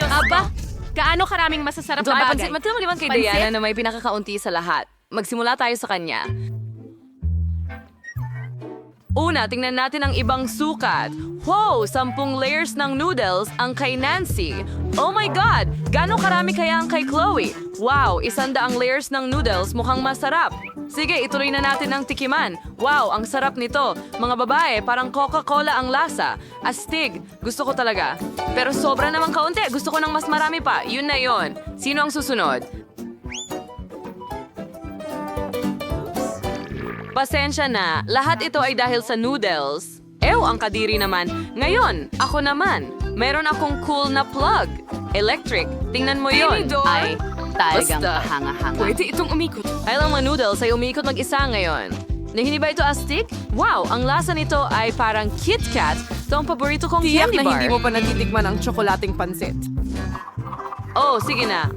Aba, gaano karaming masasarap na bagay? Matuliman kay Diana na may pinakakaunti sa lahat. Magsimula tayo sa kanya. Una, tingnan natin ang ibang sukat. Wow, 10 layers ng noodles ang kay Nancy. Oh my God! Gano'ng karami kaya ang kay Chloe? Wow, 100 layers ng noodles, mukhang masarap. Sige, ituloy na natin ang tikiman. Wow, ang sarap nito. Mga babae, parang Coca-Cola ang lasa. Astig, gusto ko talaga. Pero sobra namang kaunti, gusto ko ng mas marami pa. Yun na yun. Sino ang susunod? Pasensya na, lahat ito ay dahil sa noodles. Ew, ang kadiri naman. Ngayon, ako naman. Meron akong cool na plug. Electric. Tingnan mo yon. Ay, talagang kahanga-hanga. Pwede itong umikot. Ay lang mga noodles ay umiikot mag-isa ngayon. Hindi ba ito astig? Wow, ang lasa nito ay parang Kit Kat. Ito ang paborito kong Tiyak candy na bar. hindi mo pa natitikman ang tsokolating pansit. Oh, sige na.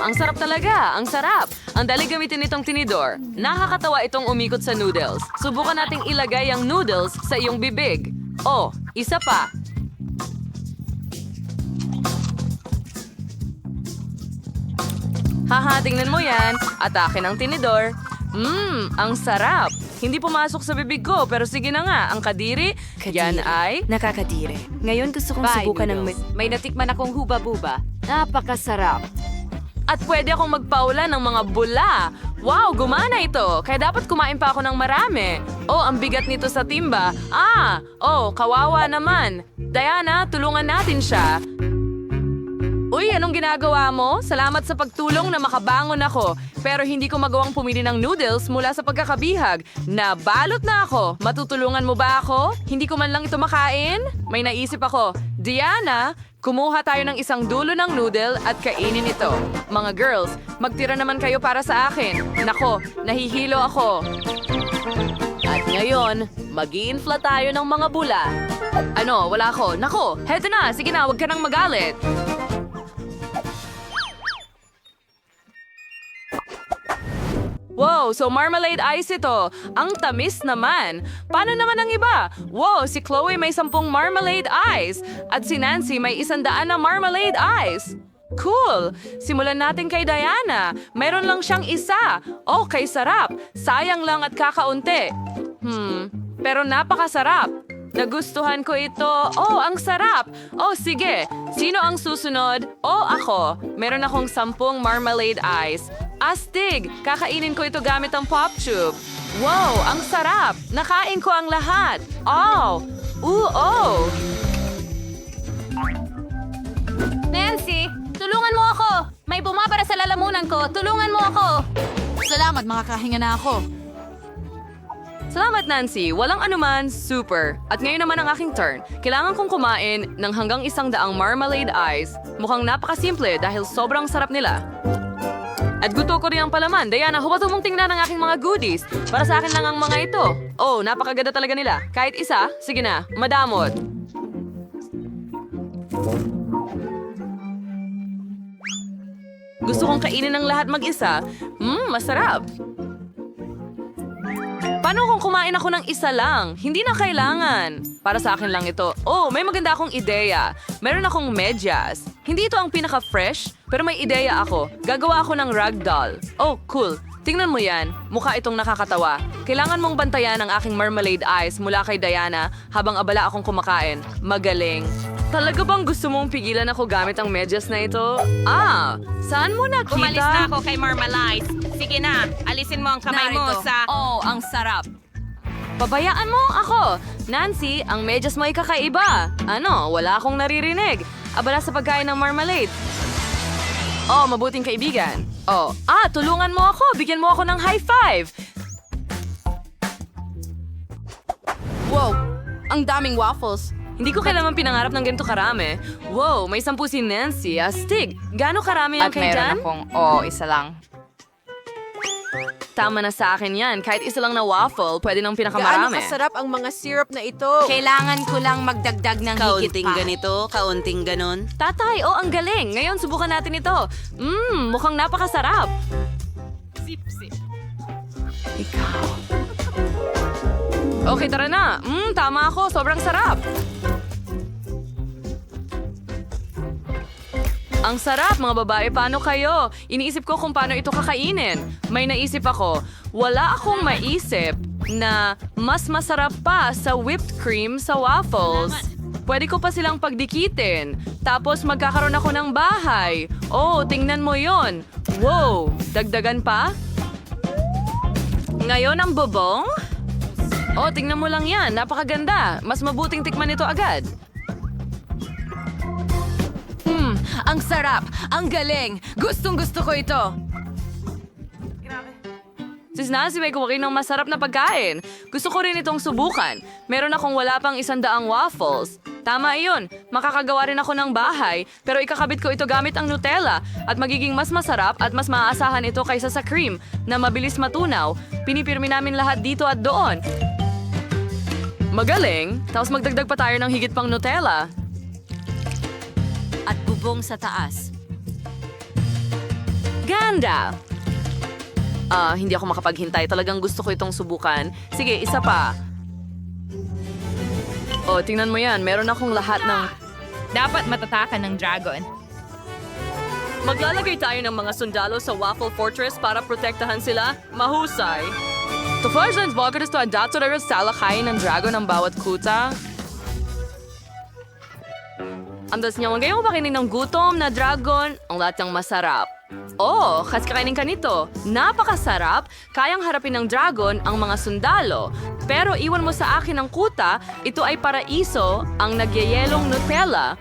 Ang sarap talaga. Ang sarap. Ang dali gamitin itong tinidor. Nakakatawa itong umikot sa noodles. Subukan nating ilagay ang noodles sa iyong bibig. Oh, isa pa. Haha, tingnan mo yan. Atake ng tinidor. Ang sarap. Hindi pumasok sa bibig ko, pero sige na nga. Ang kadiri, yan ay... Nakakadire. Ngayon gusto kong subukan ng... May natikman akong huba-buba. Napakasarap. At pwede akong magpaula ng mga bula. Wow, gumana ito. Kaya dapat kumain pa ako ng marami. Oh, ang bigat nito sa timba. Kawawa naman. Diana, tulungan natin siya. Uy, anong ginagawa mo? Salamat sa pagtulong na makabangon ako. Pero hindi ko magawang pumili ng noodles mula sa pagkakabihag. Nabalot na ako. Matutulungan mo ba ako? Hindi ko man lang ito makain? May naisip ako. Diana, kumuha tayo ng isang dulo ng noodle at kainin ito. Mga girls, magtira naman kayo para sa akin. Nako, nahihilo ako. At ngayon, mag-i-infla tayo ng mga bula. Ano, wala ako. Nako, heto na. Sige na, huwag ka nang magalit. Wow, so marmalade ice ito. Ang tamis naman. Paano naman ang iba? Wow, si Chloe may 10 marmalade ice. At si Nancy may 100 na marmalade ice. Cool! Simulan natin kay Diana. Mayroon lang siyang isa. Oh, kay sarap. Sayang lang at kakaunti. Pero napakasarap. Nagustuhan ko ito. Oh, ang sarap. Oh, sige. Sino ang susunod? Oh, ako. Meron akong 10 marmalade ice. Astig! Kakainin ko ito gamit ang pop tube. Wow, ang sarap! Nakain ko ang lahat. Oh! Nancy, tulungan mo ako! May bumabara sa lalamunan ko. Tulungan mo ako! Salamat, makakahinga na ako. Salamat, Nancy. Walang anuman, super. At ngayon naman ang aking turn. Kailangan kong kumain ng hanggang 100 marmalade ice. Mukhang napakasimple dahil sobrang sarap nila. At gusto ko rin ang palaman. Diana, huwag mong tingnan ang aking mga goodies. Para sa akin lang ang mga ito. Oh, napakaganda talaga nila. Kahit isa, sige na, madamot. Gusto kong kainin ng lahat mag-isa. Masarap. Paano kung kumain ako ng isa lang? Hindi na kailangan. Para sa akin lang ito. Oh, may maganda akong ideya. Meron akong medyas. Hindi ito ang pinaka-fresh, pero may ideya ako. Gagawa ako ng ragdoll. Oh, cool. Tingnan mo yan. Mukha itong nakakatawa. Kailangan mong bantayan ang aking marmalade ice mula kay Diana habang abala akong kumakain. Magaling. Talaga bang gusto mong pigilan ako gamit ang medyas na ito? Saan mo nakita? Umalis na ako kay Marmalade. Sige na, alisin mo ang kamay mo sa... Oh, ang sarap. Pabayaan mo ako. Nancy, ang medyas mo ay kakaiba. Ano, wala akong naririnig. Abala sa pagkain ng marmalade. Oh, mabuting kaibigan. Oh, tulungan mo ako. Bigyan mo ako ng high five. Wow, ang daming waffles. Hindi ko kailanman pinangarap ng ganito karami. Wow, may 10 si Nancy. Astig. Gaano karami ang kay Jan? isa lang. Tama na sa akin yan. Kahit isa lang na waffle, pwede nang Gaano pinakamarami. kasarap ang mga syrup na ito. Kailangan ko lang magdagdag ng higit pa. Kaunting ganon. Tatay, ang galing. Ngayon, subukan natin ito. Mukhang napakasarap. Okay, tara na. Tama ako. Sobrang sarap. Ang sarap, mga babae. Paano kayo? Iniisip ko kung paano ito kakainin. May naisip ako. Wala akong maisip na mas masarap pa sa whipped cream sa waffles. Pwede ko pa silang pagdikitin. Tapos magkakaroon ako ng bahay. Oh, tingnan mo yon. Wow, dagdagan pa? Ngayon ang bubong? Oh, tingnan mo lang yan. Napakaganda. Mas mabuting tikman ito agad. Ang sarap! Ang galing! Gustong-gusto ko ito! Sis Nancy, may kumain ng masarap na pagkain. Gusto ko rin itong subukan. Meron akong wala pang 100 waffles. Tama iyon. Makakagawa rin ako ng bahay, pero ikakabit ko ito gamit ang Nutella at magiging mas masarap at mas maaasahan ito kaysa sa cream na mabilis matunaw. Pinipirmi namin lahat dito at doon. Magaling. Tapos magdagdag pa tayo ng higit pang Nutella. At bubong sa taas. Ganda! Hindi ako makapaghintay. Talagang gusto ko itong subukan. Sige, isa pa. Oh, tingnan mo yan. Meron akong lahat ng... Dapat matatakan ng dragon. Maglalagay tayo ng mga sundalo sa Waffle Fortress para protektahan sila. Mahusay. Tofajlands bakit ito ang dato na salakayin ng dragon ng bawat kuta? Andas niya, magayong pakinin ng gutom na dragon ang lahat ng masarap. Oh, kasi kakainin ka nito. Napakasarap, kayang harapin ng dragon ang mga sundalo. Pero iwan mo sa akin ang kuta, ito ay paraiso ang nagyayelong Nutella.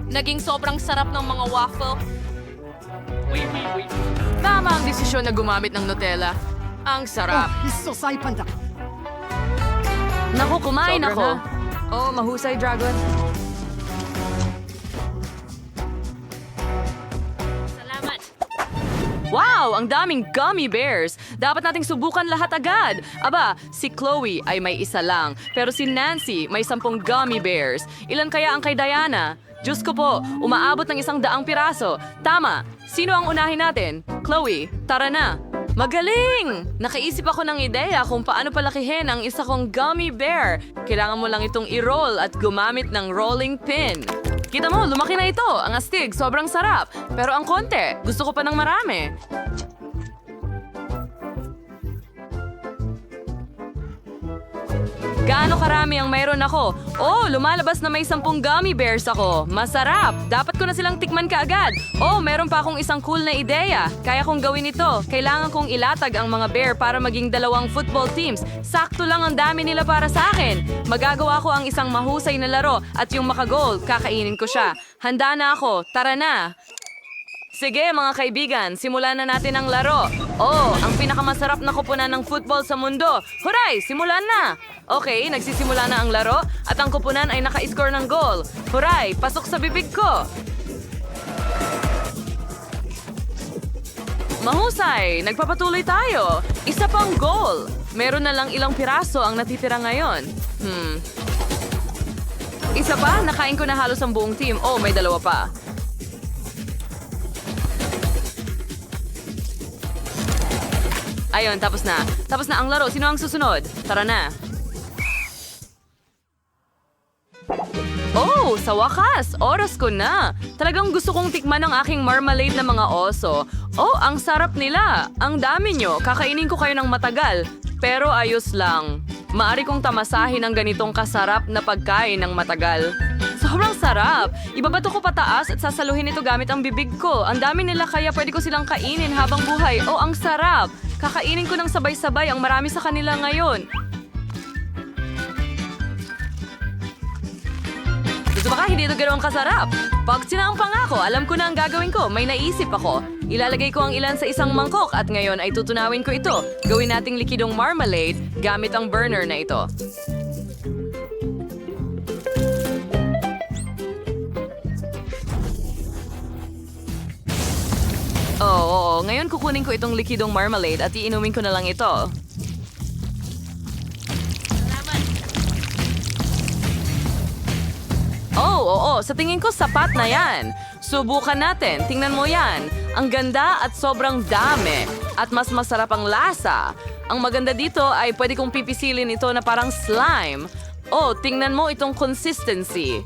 Naging sobrang sarap ng mga waffle. Tama ang desisyon na gumamit ng Nutella. Ang sarap. Naku, kumain Sobra ako. na. Oh, mahusay, dragon. Salamat. Wow! Ang daming gummy bears! Dapat nating subukan lahat agad. Aba, si Chloe ay may isa lang. Pero si Nancy may 10 gummy bears. Ilan kaya ang kay Diana? Diyos ko po, umaabot ng 100 piraso. Tama! Sino ang unahin natin? Chloe, tara na! Magaling! Nakaisip ako ng ideya kung paano palakihin ang isa kong gummy bear. Kailangan mo lang itong i-roll at gumamit ng rolling pin. Kita mo, lumaki na ito. Ang astig, sobrang sarap. Pero ang konti, gusto ko pa ng marami. Gaano karami ang mayroon ako? Oh, lumalabas na may 10 gummy bears ako. Masarap! Dapat ko na silang tikman kaagad. Oh, meron pa akong isang cool na ideya. Kaya kong gawin ito. Kailangan kong ilatag ang mga bear para maging 2 football teams. Sakto lang ang dami nila para sa akin. Magagawa ko ang isang mahusay na laro at yung makagol, kakainin ko siya. Handa na ako. Tara na! Sige mga kaibigan, simulan na natin ang laro. Oh, ang pinakamasarap na kupunan ng football sa mundo. Huray, simulan na! Okay, nagsisimula na ang laro at ang kupunan ay naka-score ng goal. Huray, pasok sa bibig ko! Mahusay, nagpapatuloy tayo. Isa pang goal. Meron na lang ilang piraso ang natitira ngayon. Isa pa, nakain ko na halos ang buong team. Oh, may 2 pa. Ayun, tapos na. Tapos na ang laro. Sino ang susunod? Tara na. Oh, sa wakas! Oras ko na! Talagang gusto kong tikman ang aking marmalade na mga oso. Oh, ang sarap nila! Ang dami nyo! Kakainin ko kayo ng matagal. Pero ayos lang. Maari kong tamasahin ang ganitong kasarap na pagkain ng matagal. Sobrang sarap! Ibabato ko pataas at sasaluhin ito gamit ang bibig ko. Ang dami nila kaya pwede ko silang kainin habang buhay. Oh, ang sarap! Kakainin ko ng sabay-sabay ang marami sa kanila ngayon. Gusto ba ka hindi ito ganoong kasarap? Pag sinampang ako, alam ko na ang gagawin ko. May naisip ako. Ilalagay ko ang ilan sa isang mangkok at ngayon ay tutunawin ko ito. Gawin nating likidong marmalade gamit ang burner na ito. Oo. Ngayon kukunin ko itong likidong marmalade at iinumin ko na lang ito. Oo. Sa tingin ko sapat na yan. Subukan natin. Tingnan mo yan. Ang ganda at sobrang dami. At mas masarap ang lasa. Ang maganda dito ay pwede kong pipisilin ito na parang slime. Oh, tingnan mo itong consistency.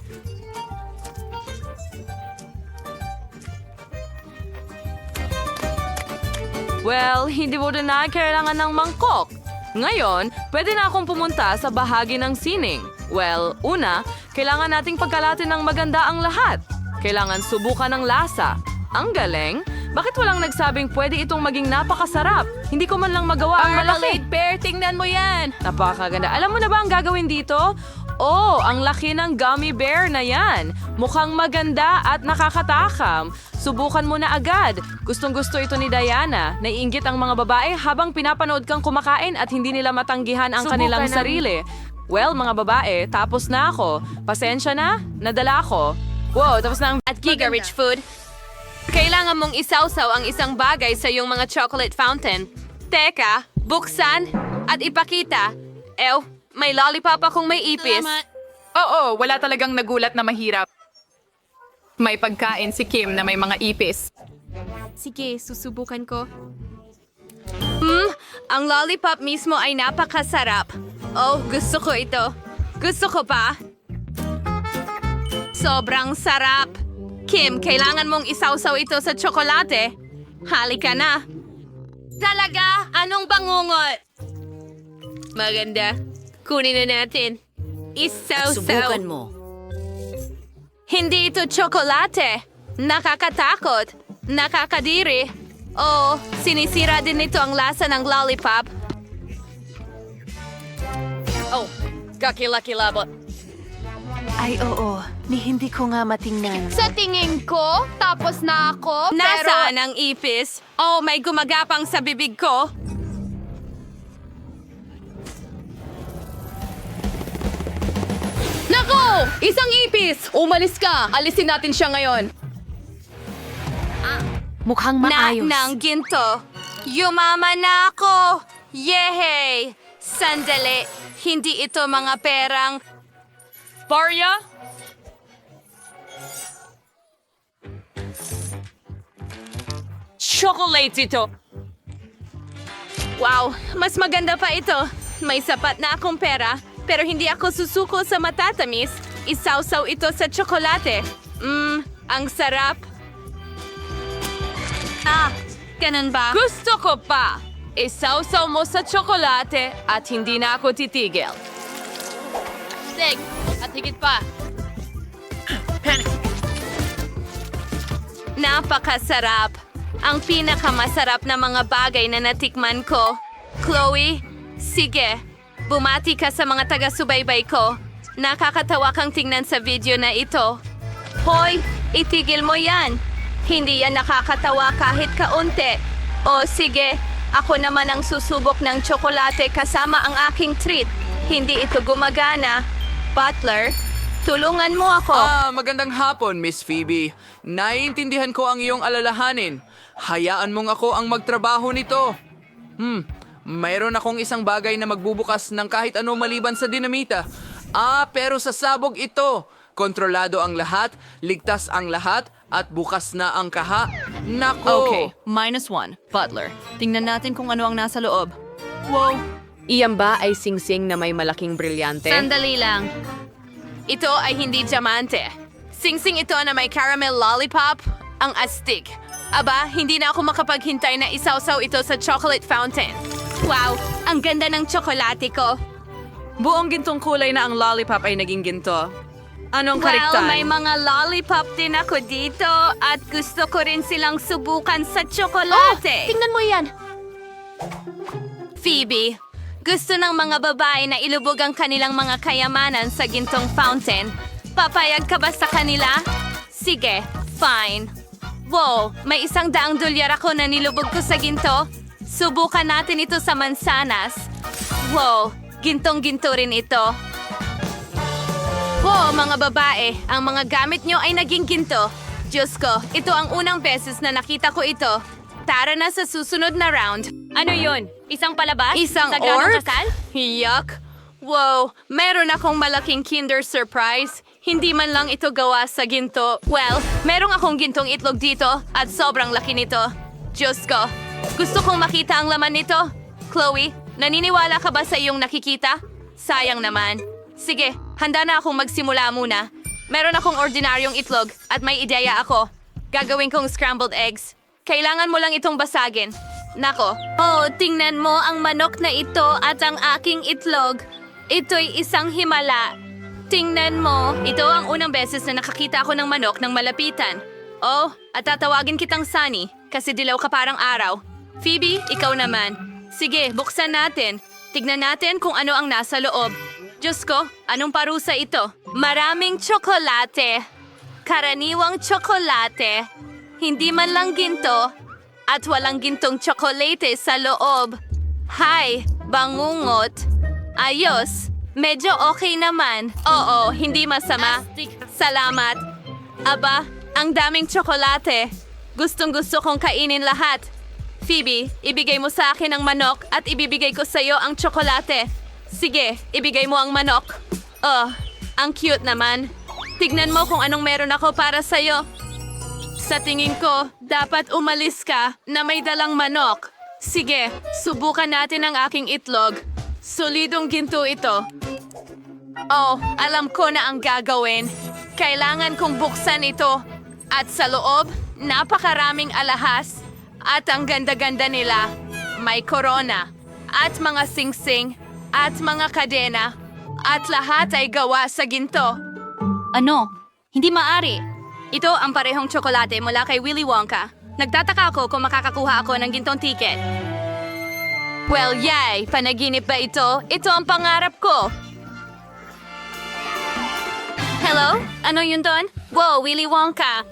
Well, hindi mo rin na kailangan ng mangkok. Ngayon, pwede na akong pumunta sa bahagi ng sining. Well, una, kailangan nating pagkalatin ng maganda ang lahat. Kailangan subukan ng lasa. Ang galing! Bakit walang nagsabing pwede itong maging napakasarap? Hindi ko man lang magawa ang malaki. Marmalade Bear, tingnan mo yan! Napakaganda. Alam mo na ba ang gagawin dito? Oh, ang laki ng gummy bear na yan. Mukhang maganda at nakakatakam. Subukan mo na agad. Gustong-gusto ito ni Diana. Naiinggit ang mga babae habang pinapanood kang kumakain at hindi nila matanggihan ang kanilang sarili. Well, mga babae, tapos na ako. Pasensya na, nadala ako. Wow, tapos na ang... At Giga Rich Food, kailangan mong isawsaw ang isang bagay sa iyong mga chocolate fountain. Teka, buksan at ipakita. May lollipop akong may ipis. Oo, wala talagang nagulat na mahirap. May pagkain si Kim na may mga ipis. Sige, susubukan ko. Ang lollipop mismo ay napakasarap. Oh, gusto ko ito. Gusto ko pa. Sobrang sarap. Kim, kailangan mong isawsaw ito sa tsokolate. Halika na. Talaga? Anong bangungot? Maganda. Kunin na natin. Isawsaw. Subukan mo. Hindi ito tsokolate. Nakakatakot. Nakakadiri. Oh, sinisira din nito ang lasa ng lollipop. Oh, kakilakilabot. Ay, oo. Hindi ko nga matingnan. Sa tingin ko, tapos na ako, Nasaan ang ipis? Oh, may gumagapang sa bibig ko. Nako! Isang ipis! Umalis ka! Alisin natin siya ngayon. Mukhang maayos. Ng ginto. Yumaman na ako! Yehey! Sandali, hindi ito mga perang... Barya? Chocolate ito. Wow, mas maganda pa ito. May sapat na akong pera, pero hindi ako susuko sa matatamis. Isawsaw ito sa tsokolate. Ang sarap. Ganun ba? Gusto ko pa. Isawsaw mo sa tsokolate at hindi na ako titigil. Sig, at higit pa. Napakasarap. Ang pinakamasarap na mga bagay na natikman ko. Chloe, sige, bumati ka sa mga taga-subaybay ko. Nakakatawa kang tingnan sa video na ito. Hoy, itigil mo yan. Hindi yan nakakatawa kahit kaunti. O sige, ako naman ang susubok ng tsokolate kasama ang aking treat. Hindi ito gumagana. Butler, tulungan mo ako. Magandang hapon, Miss Phoebe. Naiintindihan ko ang iyong alalahanin. Hayaan mong ako ang magtrabaho nito. Mayroon akong isang bagay na magbubukas ng kahit ano maliban sa dinamita. Pero sa sabog ito. Kontrolado ang lahat, ligtas ang lahat, at bukas na ang kaha. Nako! Okay, -1. Butler, tingnan natin kung ano ang nasa loob. Wow. Iyan ba ay singsing na may malaking brilyante? Sandali lang. Ito ay hindi diamante. Singsing ito na may caramel lollipop. Ang astig. Aba, hindi na ako makapaghintay na isawsaw ito sa chocolate fountain. Wow, ang ganda ng tsokolate ko. Buong gintong kulay na ang lollipop ay naging ginto. Anong Well, kariktan? may mga lollipop din ako dito at gusto ko rin silang subukan sa tsokolate. Tingnan mo yan. Phoebe, gusto ng mga babae na ilubog ang kanilang mga kayamanan sa gintong fountain. Papayag ka ba sa kanila? Sige, fine. Wow, may $100 ako na nilubog ko sa ginto. Subukan natin ito sa mansanas. Wow, gintong-ginto rin ito. Wow, mga babae, ang mga gamit nyo ay naging ginto. Diyos ko, ito ang unang beses na nakita ko ito. Tara na sa susunod na round. Ano yun? Isang palabas? Isang Sa granong orc? kasal? Yuck! Wow, meron akong malaking Kinder Surprise. Hindi man lang ito gawa sa ginto. Well, meron akong gintong itlog dito at sobrang laki nito. Diyos ko, gusto kong makita ang laman nito. Chloe, naniniwala ka ba sa iyong nakikita? Sayang naman. Sige, handa na akong magsimula muna. Meron akong ordinaryong itlog at may ideya ako. Gagawin kong scrambled eggs. Kailangan mo lang itong basagin. Nako. Oh, tingnan mo ang manok na ito at ang aking itlog. Ito'y isang himala. Tingnan mo. Ito ang unang beses na nakakita ako ng manok ng malapitan. Oh, at tatawagin kitang Sunny kasi dilaw ka parang araw. Phoebe, ikaw naman. Sige, buksan natin. Tignan natin kung ano ang nasa loob. Diyos ko, anong parusa ito? Maraming tsokolate. Karaniwang tsokolate. Hindi man lang ginto. At walang gintong tsokolate sa loob. Hay, bangungot. Ayos. Medyo okay naman. Oo, hindi masama. Salamat. Aba, ang daming tsokolate. Gustong-gusto kong kainin lahat. Phoebe, ibigay mo sa akin ang manok at ibibigay ko sa iyo ang tsokolate. Sige, ibigay mo ang manok. Oh, ang cute naman. Tignan mo kung anong meron ako para sa iyo. Sa tingin ko, dapat umalis ka na may dalang manok. Sige, subukan natin ang aking itlog. Solidong ginto ito. Oh, alam ko na ang gagawin. Kailangan kong buksan ito. At sa loob, napakaraming alahas. At ang ganda-ganda nila. May korona. At mga singsing. At mga kadena. At lahat ay gawa sa ginto. Ano? Hindi maaari. Ito ang parehong tsokolate mula kay Willy Wonka. Nagtataka ako kung makakakuha ako ng gintong ticket. Well, yay! Panaginip ba ito? Ito ang pangarap ko. Hello? Ano yun doon? Wow, Willy Wonka.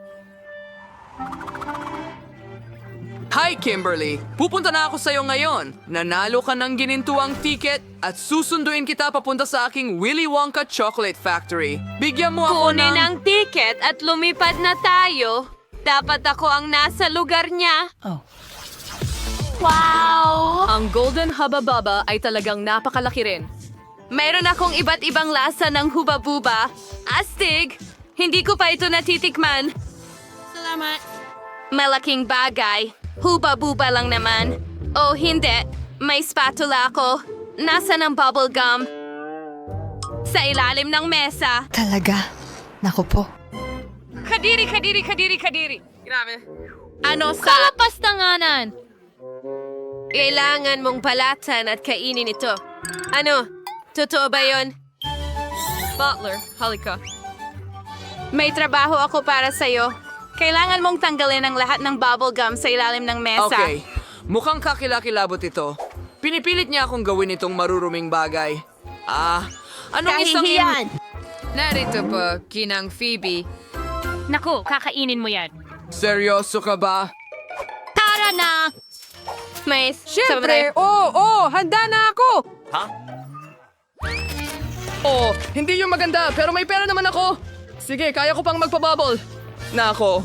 Hi, Kimberly! Pupunta na ako sa'yo ngayon. Nanalo ka ng ginintuang ticket at susunduin kita papunta sa aking Willy Wonka Chocolate Factory. Bigyan mo ako Kunin ng... ang ticket at lumipad na tayo. Dapat ako ang nasa lugar niya. Ang Golden Hubba Bubba ay talagang napakalaki rin. Mayroon akong iba't ibang lasa ng huba-buba. Astig! Hindi ko pa ito natitikman. Salamat. Malaking bagay. Huba-buba lang naman. Oh, hindi. May spatula ako. Nasa ng bubble gum. Sa ilalim ng mesa. Talaga? Naku po. Kadiri, kadiri, kadiri, kadiri. Ano sa... Kalapastanganan! Kailangan mong balatan at kainin ito. Ano? Totoo ba yun? Butler, halika. May trabaho ako para sa'yo. Kailangan mong tanggalin ang lahat ng bubble gum sa ilalim ng mesa. Okay, mukhang kakilakilabot ito. Pinipilit niya akong gawin itong maruruming bagay. Anong isang... Kahihiyan! Narito po, Kinang Phoebe. Naku, kakainin mo yan. Seryoso ka ba? Tara na! May... Siyempre! Handa na ako! Oh, hindi yung maganda, pero may pera naman ako. Sige, kaya ko pang magpabubble. Nako.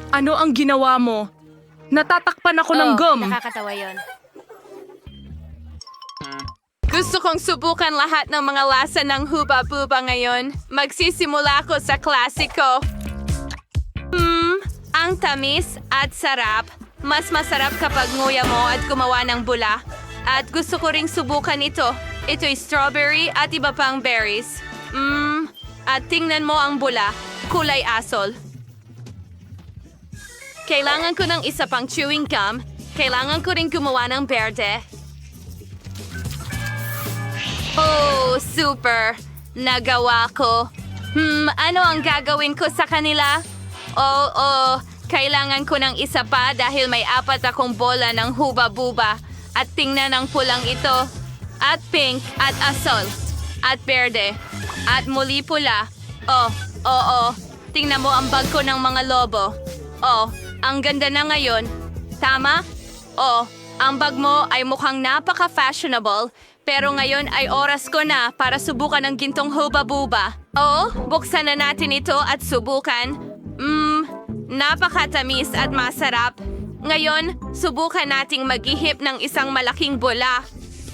Ano ang ginawa mo? Natatakpan ako ng gum. Nakakatawa yon. Gusto kong subukan lahat ng mga lasa ng huba-buba ngayon. Magsisimula ako sa klasiko. Ang tamis at sarap. Mas masarap kapag nguya mo at gumawa ng bula. At gusto ko ring subukan ito. Ito'y strawberry at iba pang berries. At tingnan mo ang bula. Kulay asol. Kailangan ko ng isa pang chewing gum. Kailangan ko ring gumawa ng berde. Oh, super! Nagawa ko. Ano ang gagawin ko sa kanila? Oo, kailangan ko ng isa pa dahil may 4 akong bola ng huba-buba. At tingnan ang pulang ito. At pink, at asol, at berde, at muli pula. Oo. Tingnan mo ang bag ko ng mga lobo. Oh, ang ganda na ngayon. Tama? Oh, ang bag mo ay mukhang napaka-fashionable. Pero ngayon ay oras ko na para subukan ang gintong huba-buba. Oh, buksan na natin ito at subukan. Napakatamis at masarap. Ngayon, subukan nating maghihip ng isang malaking bola.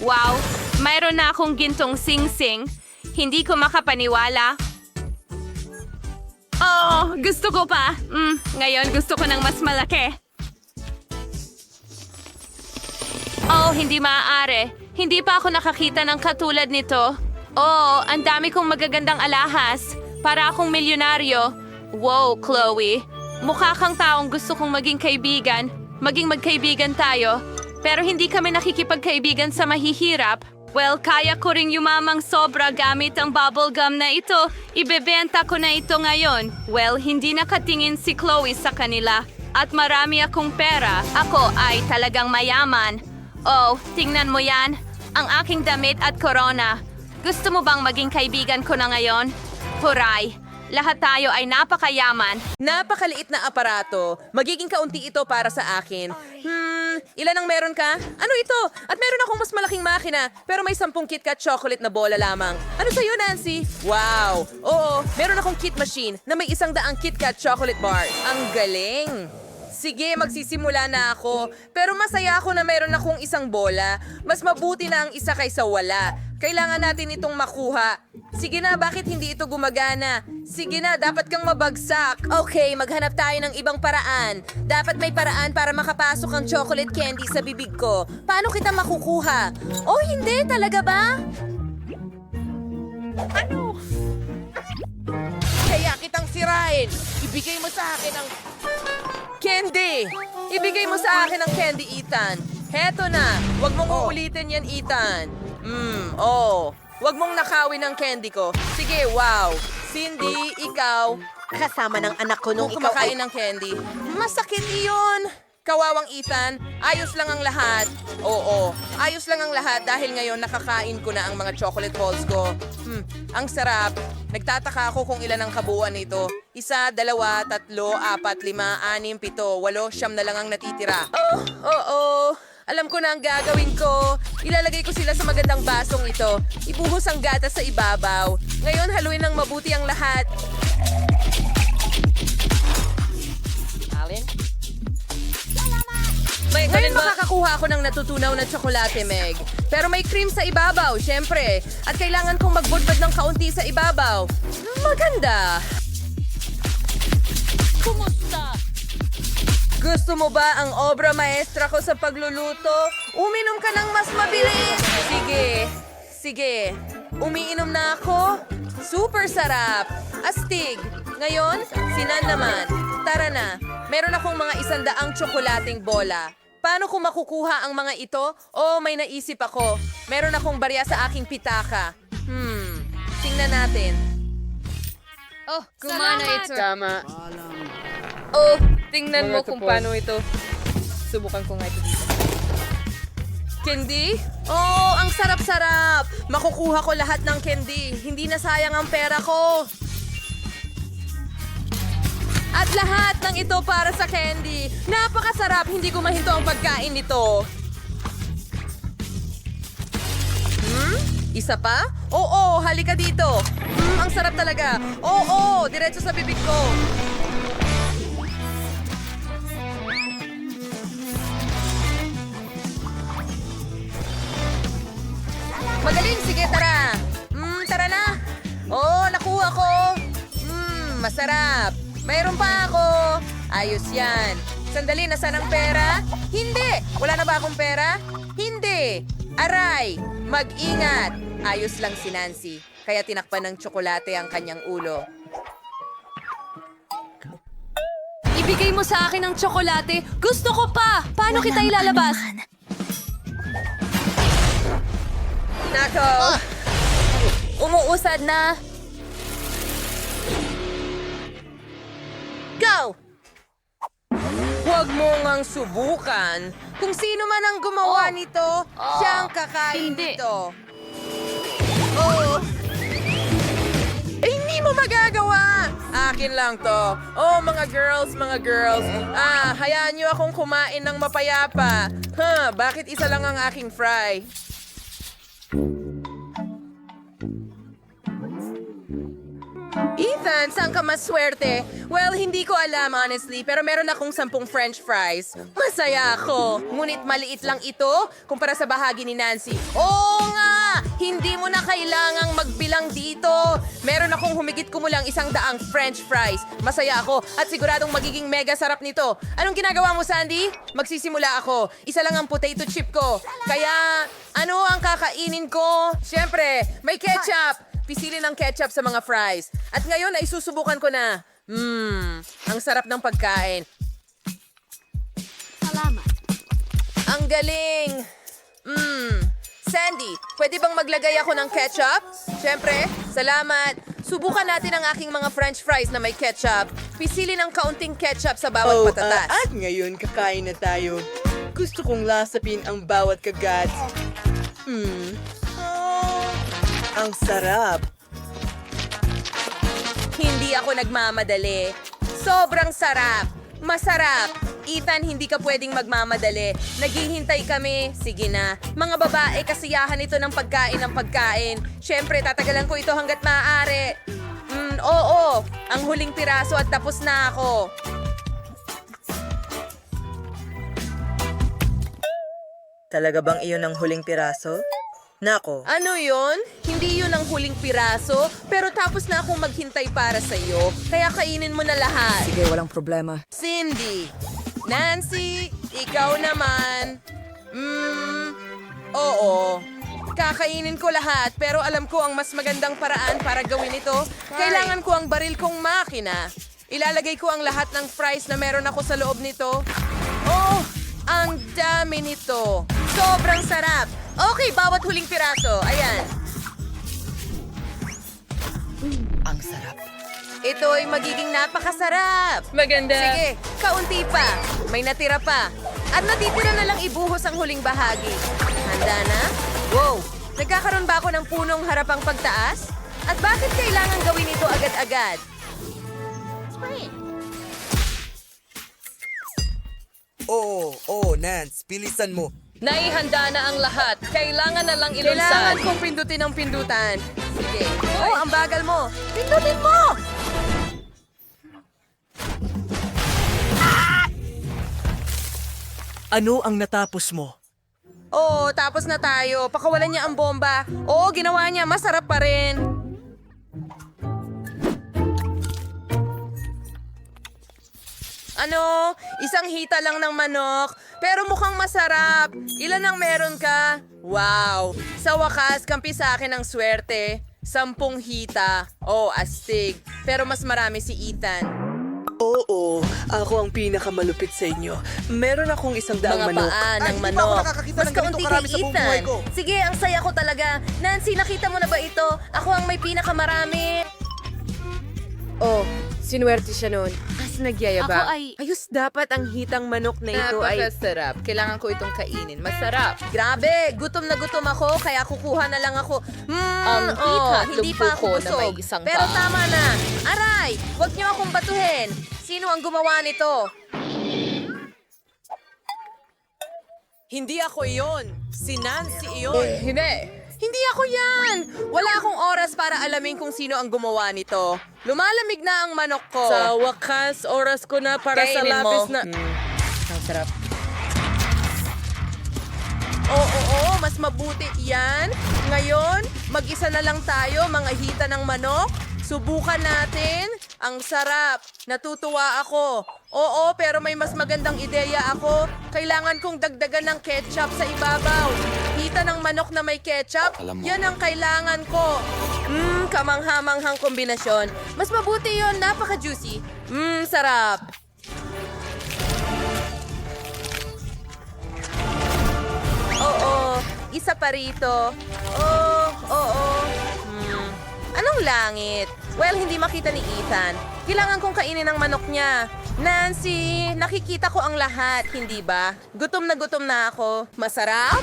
Wow, mayroon na akong gintong sing-sing. Hindi ko makapaniwala. Oh, gusto ko pa. Ngayon gusto ko ng mas malaki. Oh, hindi maaari. Hindi pa ako nakakita ng katulad nito. Oh, ang dami kong magagandang alahas. Para akong milyonaryo. Wow, Chloe. Mukha kang taong gusto kong maging kaibigan. Maging magkaibigan tayo. Pero hindi kami nakikipagkaibigan sa mahihirap. Well, kaya ko ring yumamang sobra gamit ang bubblegum na ito. Ibebenta ko na ito ngayon. Well, hindi nakatingin si Chloe sa kanila. At marami akong pera. Ako ay talagang mayaman. Oh, tingnan mo yan. Ang aking damit at corona. Gusto mo bang maging kaibigan ko na ngayon? Huray! Lahat tayo ay napakayaman. Napakaliit na aparato. Magiging kaunti ito para sa akin. Ilan ang meron ka? Ano ito? At meron akong mas malaking makina, pero may 10 KitKat chocolate na bola lamang. Ano sa'yo, Nancy? Wow! Oo, meron akong Kit Machine na may 100 KitKat chocolate bars. Ang galing! Sige, magsisimula na ako. Pero masaya ako na meron akong isang bola. Mas mabuti na ang isa kaysa wala. Kailangan natin itong makuha. Sige na, bakit hindi ito gumagana? Sige na, dapat kang mabagsak. Okay, maghanap tayo ng ibang paraan. Dapat may paraan para makapasok ang chocolate candy sa bibig ko. Paano kita makukuha? Oh, hindi, talaga ba? Ano? Kaya kitang sirain. Ibigay mo sa akin ang... Candy! Ibigay mo sa akin ang candy, Ethan. Heto na. Huwag mong uulitin yan, Ethan. Huwag mong nakawin ang candy ko. Sige, wow. Cindy, ikaw. Kasama ng anak ko nung kumakain ng candy. Masakit iyon. Kawawang Ethan, ayos lang ang lahat. Oo, ayos lang ang lahat dahil ngayon nakakain ko na ang mga chocolate balls ko. Ang sarap. Nagtataka ako kung ilan ang kabuuan nito. 1, 2, 3, 4, 5, 6, 7, 8, 9 na lang ang natitira. Oo. Alam ko na ang gagawin ko. Ilalagay ko sila sa magandang basong ito. Ibuhos ang gatas sa ibabaw. Ngayon, haluin ng mabuti ang lahat. Alin? Ngayon makakakuha ako ng natutunaw na tsokolate, Meg. Pero may cream sa ibabaw, syempre. At kailangan kong magbudbad ng kaunti sa ibabaw. Maganda. Kumusta? Gusto mo ba ang obra maestra ko sa pagluluto? Uminom ka ng mas mabilis. Sige. Umiinom na ako. Super sarap. Astig. Ngayon, sinan naman. Tara na. Meron akong mga 100 tsokolating bola. Paano ko makukuha ang mga ito? May naisip ako. Meron akong barya sa aking pitaka. Tingnan natin. Oh, gumana ito. Tama. Tingnan mo kung paano ito. Subukan ko nga ito dito. Candy? Ang sarap-sarap! Makukuha ko lahat ng candy. Hindi na sayang ang pera ko. At lahat ng ito para sa candy. Napakasarap! Hindi ko mahinto ang pagkain nito. Isa pa? Oo, halika dito. Ang sarap talaga. Oo, diretso sa bibig ko. Magaling! Sige, tara! Tara na! Nakuha ko! Masarap! Mayroon pa ako! Ayos yan! Sandali, nasaan ang pera? Hindi! Wala na ba akong pera? Hindi! Aray! Mag-ingat! Ayos lang si Nancy. Kaya tinakpan ng tsokolate ang kanyang ulo. Ibigay mo sa akin ang tsokolate. Gusto ko pa! Paano kita ilalabas? Nako! Umuusad na! Go! Huwag mo ngang subukan. Kung sino man ang gumawa nito, siya ang kakain nito. Hindi mo magagawa! Akin lang to. Mga girls. Hayaan niyo akong kumain ng mapayapa. Bakit isa lang ang aking fry? Ethan, saan ka maswerte? Well, hindi ko alam honestly, pero meron akong 10 french fries. Masaya ako. Ngunit maliit lang ito kumpara sa bahagi ni Nancy. Oo nga! Hindi mo na kailangang magbilang dito. Meron akong humigit kumulang 100 french fries. Masaya ako at siguradong magiging mega sarap nito. Anong ginagawa mo, Sandy? Magsisimula ako. Isa lang ang potato chip ko. Kaya, ano ang kakainin ko? Siyempre, may ketchup. Pisilin ang ketchup sa mga fries. At ngayon ay susubukan ko na. Ang sarap ng pagkain. Salamat. Ang galing! Sandy, pwede bang maglagay ako ng ketchup? Siyempre, salamat. Subukan natin ang aking mga french fries na may ketchup. Pisili ng kaunting ketchup sa bawat patatas. At ngayon, kakain na tayo. Gusto kong lasapin ang bawat kagat. Ang sarap. Hindi ako nagmamadali. Sobrang sarap. Masarap. Ethan, hindi ka pwedeng magmamadali. Naghihintay kami. Sige na. Mga babae, kasiyahan ito ng pagkain. Siyempre, tatagalan ko ito hanggat maaari. Oo. Ang huling piraso at tapos na ako. Talaga bang iyon ang huling piraso? Nako, Ano yon? Hindi yun ang huling piraso, pero tapos na akong maghintay para sa'yo. Kaya kainin mo na lahat. Sige, walang problema. Cindy, Nancy, ikaw naman. Oo. Kakainin ko lahat, pero alam ko ang mas magandang paraan para gawin ito. Kailangan ko ang baril kong makina. Ilalagay ko ang lahat ng fries na meron ako sa loob nito. Oh, ang dami nito. Sobrang sarap. Okay, bawat huling piraso. Ayan. ang sarap. Ito ay magiging napakasarap. Maganda. Sige, kaunti pa. May natira pa. At natitira na lang ibuhos ang huling bahagi. Handa na? Wow! Nagkakaroon ba ako ng punong harapang pagtaas? At bakit kailangan gawin ito agad-agad? Oo, Nance, bilisan mo. Naihanda na ang lahat. Kailangan na lang Kailangan ilunsan. kong pindutin ang pindutan. Sige. Oh, ang bagal mo. Pindutin mo! Ano ang natapos mo? Oo, tapos na tayo. Pakawalan niya ang bomba. Oo, ginawa niya. Masarap pa rin. Ano? Isang hita lang ng manok. Pero mukhang masarap. Ilan ang meron ka? Wow! Sa wakas, kampi sa akin ang swerte. 10 hita. Oh, astig. Pero mas marami si Ethan. Oo, ako ang pinakamalupit sa inyo. Meron akong 100 Mga manok. paa ng manok. Mas kaunti kay Ethan. Sige, ang saya ko talaga. Nancy, nakita mo na ba ito? Ako ang may pinakamarami. Oh, sinuwerte siya nun. As nagyayabang. Ako ay- Ayos dapat ang hitang manok na ito ay... Napakasarap. Kailangan ko itong kainin. Masarap. Grabe, gutom na gutom ako, kaya kukuha na lang ako. Ang Hindi pa ako lumpo ko na may busog. isang Pero paa. tama na. Aray, wag niyo akong batuhin. Sino ang gumawa nito? Hindi ako iyon. Si Nancy iyon. Hindi ako yan! Wala akong oras para alamin kung sino ang gumawa nito. Lumalamig na ang manok ko. Sa wakas, oras ko na para sa Kainin lapis mo. na... Ang sarap. Oo, mas mabuti yan. Ngayon, mag-isa na lang tayo, mga hita ng manok. Subukan natin. Ang sarap. Natutuwa ako. Oo, pero may mas magandang ideya ako. Kailangan kong dagdagan ng ketchup sa ibabaw. Hita ng manok na may ketchup, yan ang kailangan ko. Kamanghamanghang kombinasyon. Mas mabuti yon, napaka-juicy. Sarap. Oo, isa pa rito. Oo. Anong langit? Well, hindi makita ni Ethan. Kailangan kong kainin ang manok niya. Nancy, nakikita ko ang lahat, hindi ba? Gutom na ako. Masarap?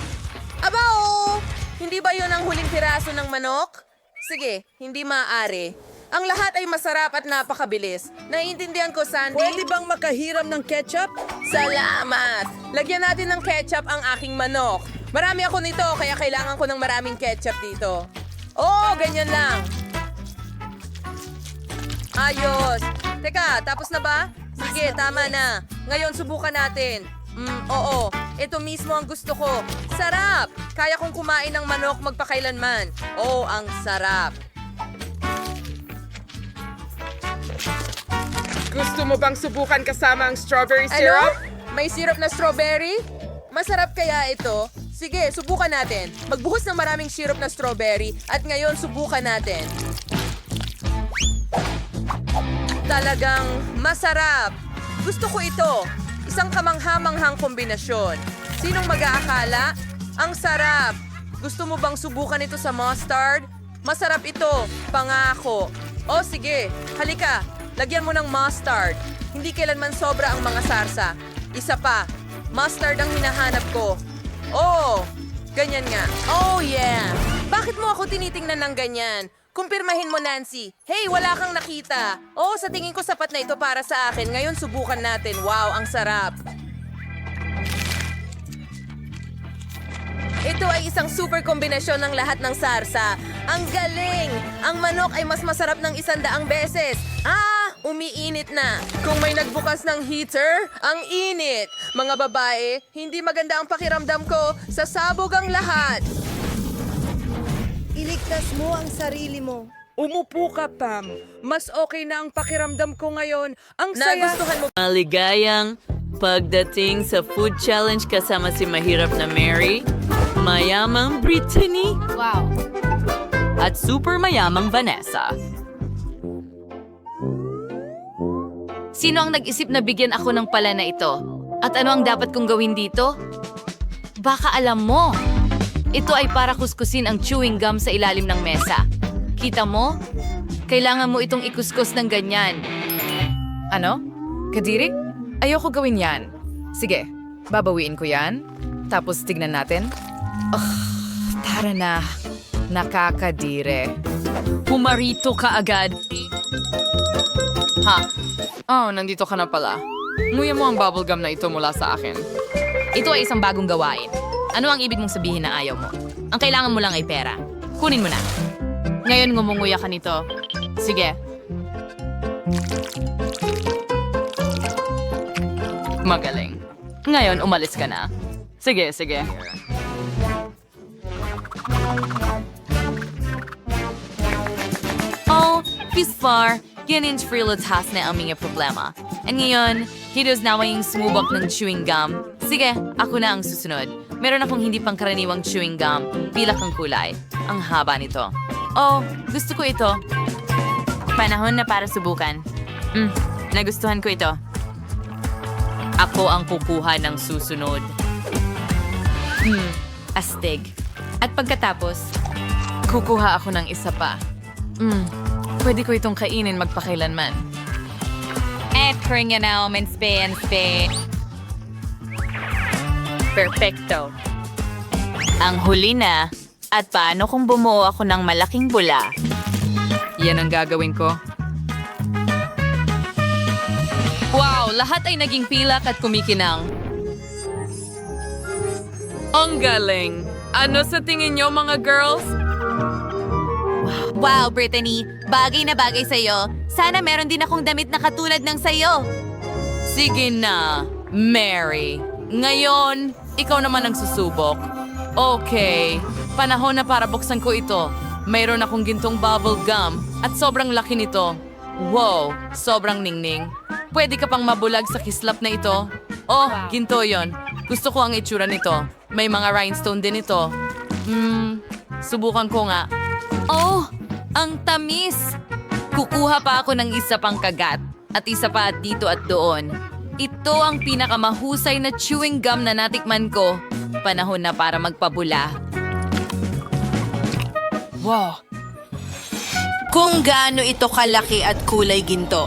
Aba, oo. Hindi ba yun ang huling piraso ng manok? Sige, hindi maaari. Ang lahat ay masarap at napakabilis. Naiintindihan ko, Sandy. Pwede bang makahiram ng ketchup? Salamat! Lagyan natin ng ketchup ang aking manok. Marami ako nito, kaya kailangan ko ng maraming ketchup dito. Oo, ganyan lang. Ayos. Teka, tapos na ba? Sige, tama na. Ngayon, subukan natin. Oo. Ito mismo ang gusto ko. Sarap! Kaya kong kumain ng manok magpakailanman. Oh, ang sarap. Gusto mo bang subukan kasama ang strawberry Ano? syrup? May syrup na strawberry? Masarap kaya ito? Sige, subukan natin. Magbuhos ng maraming syrup na strawberry at ngayon subukan natin. Talagang masarap. Gusto ko ito. Isang kamangha-manghang kombinasyon. Sinong mag-aakala? Ang sarap. Gusto mo bang subukan ito sa mustard? Masarap ito. Pangako. O sige, halika. Lagyan mo ng mustard. Hindi kailanman sobra ang mga sarsa. Isa pa. Mustard ang hinahanap ko. Oh, ganyan nga. Oh yeah. Bakit mo ako tinitingnan ng ganyan? Kumpirmahin mo, Nancy. Hey, wala kang nakita. Oh, sa tingin ko sapat na ito para sa akin. Ngayon subukan natin. Wow, ang sarap. Ito ay isang super kombinasyon ng lahat ng sarsa. Ang galing! Ang manok ay mas masarap ng 100 beses. Umiinit na. Kung may nagbukas ng heater, ang init. Mga babae, hindi maganda ang pakiramdam ko. Sasabog ang lahat. Iligtas mo ang sarili mo. Umupo ka, Pam. Mas okay na ang pakiramdam ko ngayon. Ang saya. Nagustuhan mo Maligayang pagdating sa food challenge kasama si mahirap na Mary, mayamang Brittany, Wow. at super mayamang Vanessa. Sino ang nag-isip na bigyan ako ng pala na ito? At ano ang dapat kong gawin dito? Baka alam mo. Ito ay para kuskusin ang chewing gum sa ilalim ng mesa. Kita mo? Kailangan mo itong ikuskus ng ganyan. Ano? Kadiri? Ayoko gawin yan. Sige, babawiin ko yan. Tapos tignan natin. Tara na. Nakakadire. Pumarito ka agad. Ha? Oh, nandito ka na pala. Nguya mo ang bubblegum na ito mula sa akin. Ito ay isang bagong gawain. Ano ang ibig mong sabihin na ayaw mo? Ang kailangan mo lang ay pera. Kunin mo na. Ngayon ngumunguya ka nito. Sige. Magaling. Ngayon, umalis ka na. Sige, sige. Oh, Pisfar, ganun frilutas na ang mga problema. At ngayon, hidos na yung sumubok ng chewing gum. Sige, ako na ang susunod. Meron akong hindi pangkaraniwang chewing gum. Pilak ang kulay. Ang haba nito. Oh, gusto ko ito. Panahon na para subukan. Nagustuhan ko ito. Ako ang kukuha ng susunod. Astig. At pagkatapos, kukuha ako ng isa pa. Pwede ko itong kainin magpakailanman. Kring na naman Spain. Perfecto. Ang huli na. At paano kung bumuo ako ng malaking bula? Yan ang gagawin ko. Wow! Lahat ay naging pilak at kumikinang. Ang galing! Ano sa tingin nyo, mga girls? Wow, Brittany. Bagay na bagay sa'yo. Sana meron din akong damit na katulad ng sa'yo. Sige na, Mary. Ngayon, ikaw naman ang susubok. Okay, panahon na para buksan ko ito. Mayroon akong gintong bubble gum at sobrang laki nito. Wow, sobrang ningning. Pwede ka pang mabulag sa kislap na ito. Oh, ginto yon. Gusto ko ang itsura nito. May mga rhinestone din ito. Subukan ko nga. Oh, ang tamis! Kukuha pa ako ng isa pang kagat at isa pa dito at doon. Ito ang pinakamahusay na chewing gum na natikman ko. Panahon na para magpabula. Wow! Kung gaano ito kalaki at kulay ginto.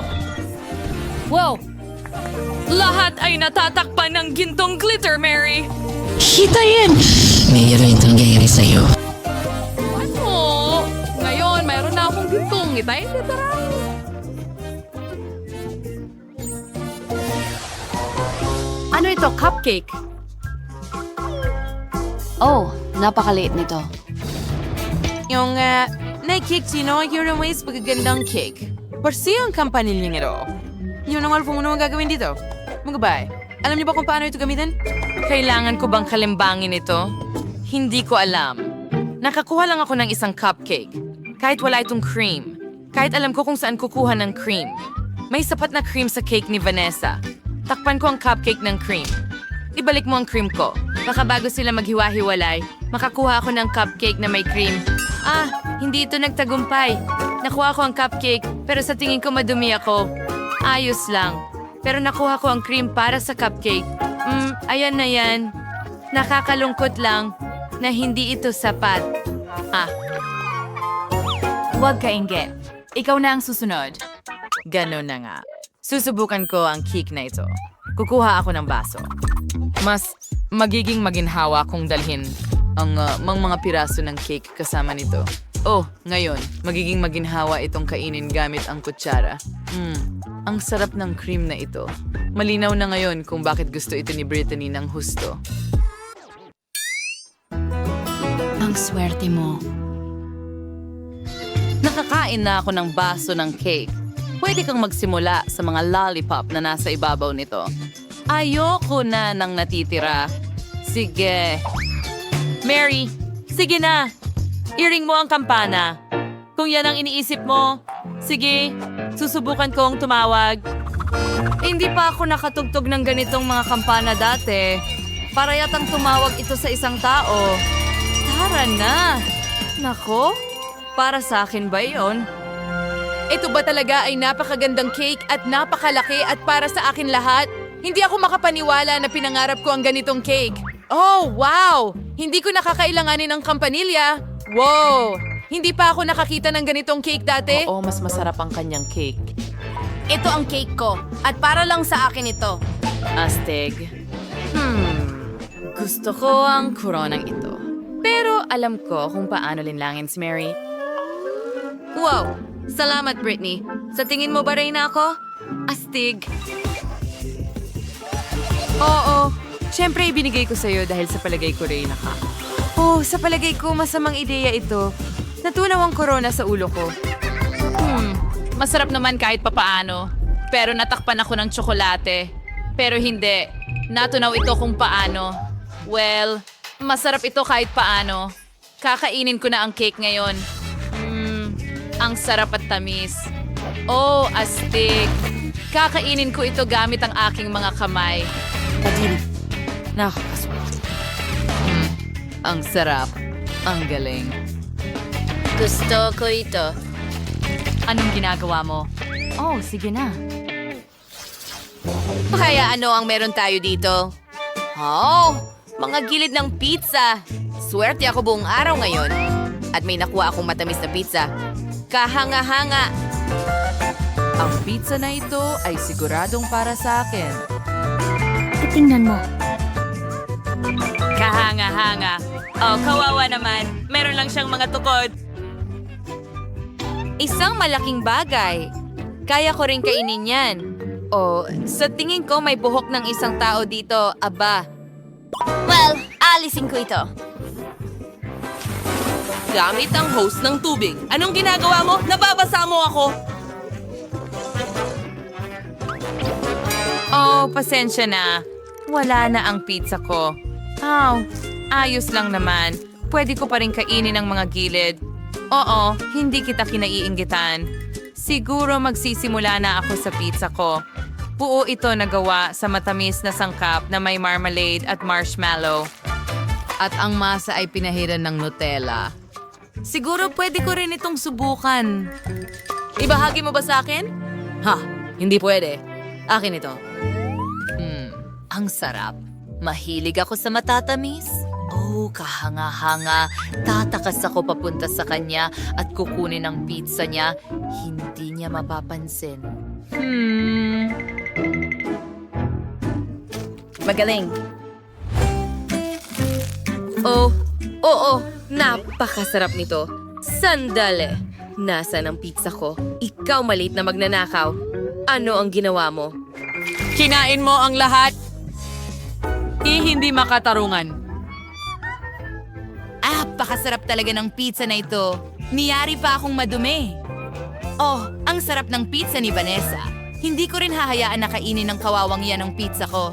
Wow! Lahat ay natatakpan ng gintong glitter, Mary! Mayroon itong nangyayari sa'yo. Oh, ngayon, mayroon na akong gintong. Itay, tara! Ano ito? Cupcake? Oh, napakaliit nito. Yung, na-cake sino yung ways pagagandang cake. Parsi ang kampanilyang ito. Yun ang alpo mo naman gagawin dito. Magabay, alam niyo ba kung paano ito gamitin? Kailangan ko bang kalimbangin ito? Hindi ko alam. Nakakuha lang ako ng isang cupcake. Kahit wala itong cream. Kahit alam ko kung saan kukuha ng cream. May sapat na cream sa cake ni Vanessa. Takpan ko ang cupcake ng cream. Ibalik mo ang cream ko. Baka bago sila maghiwa-hiwalay, makakuha ako ng cupcake na may cream. Hindi ito nagtagumpay. Nakuha ko ang cupcake, pero sa tingin ko madumi ako. Ayos lang. Pero nakuha ko ang cream para sa cupcake. Ayan na yan. Nakakalungkot lang na hindi ito sapat. Huwag ka inggit. Ikaw na ang susunod. Ganun na nga. Susubukan ko ang cake na ito. Kukuha ako ng baso. Mas magiging maginhawa kung dalhin ang mga piraso ng cake kasama nito. Oh, ngayon, magiging maginhawa itong kainin gamit ang kutsara. Ang sarap ng cream na ito. Malinaw na ngayon kung bakit gusto ito ni Brittany ng husto. Ang swerte mo. Nakakain na ako ng baso ng cake. Pwede kang magsimula sa mga lollipop na nasa ibabaw nito. Ayoko na ng natitira. Sige. Mary, sige na. I-ring mo ang kampana. Kung yan ang iniisip mo, sige, susubukan kong tumawag. Hindi pa ako nakatugtog ng ganitong mga kampana dati. Para yatang tumawag ito sa isang tao. Tara na. Nako, para sa akin ba yon? Ito ba talaga ay napakagandang cake at napakalaki at para sa akin lahat? Hindi ako makapaniwala na pinangarap ko ang ganitong cake. Oh, wow! Hindi ko nakakailanganin ng kampanilya. Wow! Hindi pa ako nakakita ng ganitong cake dati. Oo, mas masarap ang kanyang cake. Ito ang cake ko. At para lang sa akin ito. Astig. Gusto ko ang koronang ito. Pero alam ko kung paano linlangin si Mary. Wow! Salamat, Brittany. Sa tingin mo ba rin ako? Astig. Oo. Siyempre, ibinigay ko sa'yo dahil sa palagay ko rin ka. Oh, sa palagay ko, masamang ideya ito. Natunaw ang corona sa ulo ko. Masarap naman kahit papaano. Pero natakpan ako ng tsokolate. Pero hindi. Natunaw ito kung paano. Well, masarap ito kahit paano. Kakainin ko na ang cake ngayon. Ang sarap at tamis. Oh, astig. Kakainin ko ito gamit ang aking mga kamay. Nakakaswerte. Ang sarap. Ang galing. Gusto ko ito. Anong ginagawa mo? Oh, sige na. Kaya ano ang meron tayo dito? Oh, mga gilid ng pizza. Swerte ako buong araw ngayon. At may nakuha akong matamis na pizza. Kahanga-hanga. Ang pizza na ito ay siguradong para sa akin. Tingnan mo. Kahanga-hanga. Oh, kawawa naman. Meron lang siyang mga tukod. Isang malaking bagay. Kaya ko rin kainin yan. Oh, sa tingin ko may buhok ng isang tao dito. Aba. Well, alisin ko ito. Gamit ang hose ng tubig. Anong ginagawa mo? Nababasa mo ako. Oh, pasensya na. Wala na ang pizza ko. Ayos lang naman. Pwede ko pa rin kainin ang mga gilid. Oo, hindi kita kinaiinggitan. Siguro magsisimula na ako sa pizza ko. Buo ito na gawa sa matamis na sangkap na may marmalade at marshmallow. At ang masa ay pinahiran ng Nutella. Siguro pwede ko rin itong subukan. Ibahagi mo ba sa akin? Hindi pwede. Akin ito. Ang sarap. Mahilig ako sa matatamis. Oh, kahanga-hanga. Tatakas ako papunta sa kanya at kukunin ang pizza niya. Hindi niya mapapansin. Magaling. Oo, napakasarap nito. Sandali. Nasaan ang pizza ko? Ikaw maliit na magnanakaw. Ano ang ginawa mo? Kinain mo ang lahat. Hindi makatarungan. Napakasarap talaga ng pizza na ito. Niyari pa akong madumi. Oh, ang sarap ng pizza ni Vanessa. Hindi ko rin hahayaan na kainin ng kawawang yan ang pizza ko.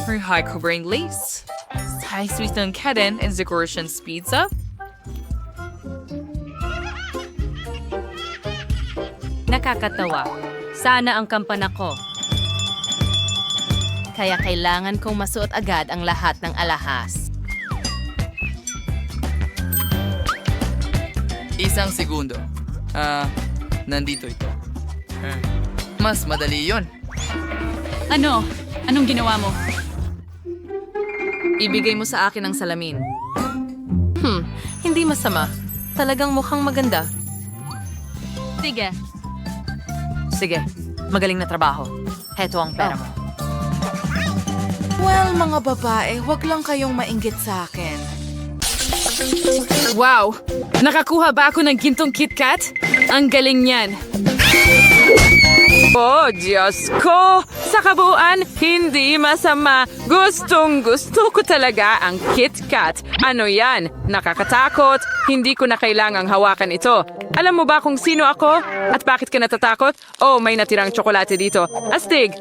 Her high covering lace. High sweet ng Keden and Zagorcian's pizza. Nakakatawa. Sana ang kampana ko. Kaya kailangan kong masuot agad ang lahat ng alahas. Isang segundo. Nandito ito. Mas madali yon. Ano? Anong ginawa mo? Ibigay mo sa akin ang salamin. Hindi masama. Talagang mukhang maganda. Sige. Sige, magaling na trabaho. Heto ang pera mo. Well, mga babae, wag lang kayong mainggit sa akin. Wow! Nakakuha ba ako ng gintong KitKat? Ang galing niyan. Oh, Diyos ko! Sa kabuuan, hindi masama. Gustong-gusto ko talaga ang KitKat. Ano yan? Nakakatakot. Hindi ko na kailangang hawakan ito. Alam mo ba kung sino ako? At bakit ka natatakot? Oh, may natirang tsokolate dito. Astig!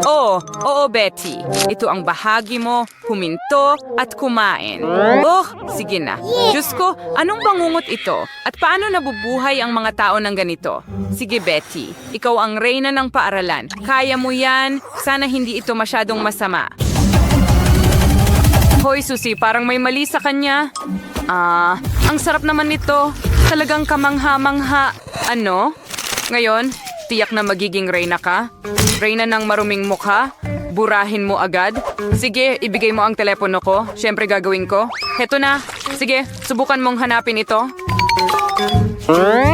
Oh, oo Betty. Ito ang bahagi mo, huminto at kumain. Oh, sige na. Diyos ko, anong bangungot ito? At paano nabubuhay ang mga tao ng ganito? Sige Betty, ikaw ang reyna ng paaralan. Kaya mo yan. Sana hindi ito masyadong masama. Hoy Susie, parang may mali sa kanya. Ang sarap naman nito. Talagang kamangha-mangha. Ano? Ngayon, tiyak na magiging reyna ka? Reyna ng maruming mukha? Burahin mo agad? Sige, ibigay mo ang telepono ko. Siyempre gagawin ko. Heto na. Sige, subukan mong hanapin ito.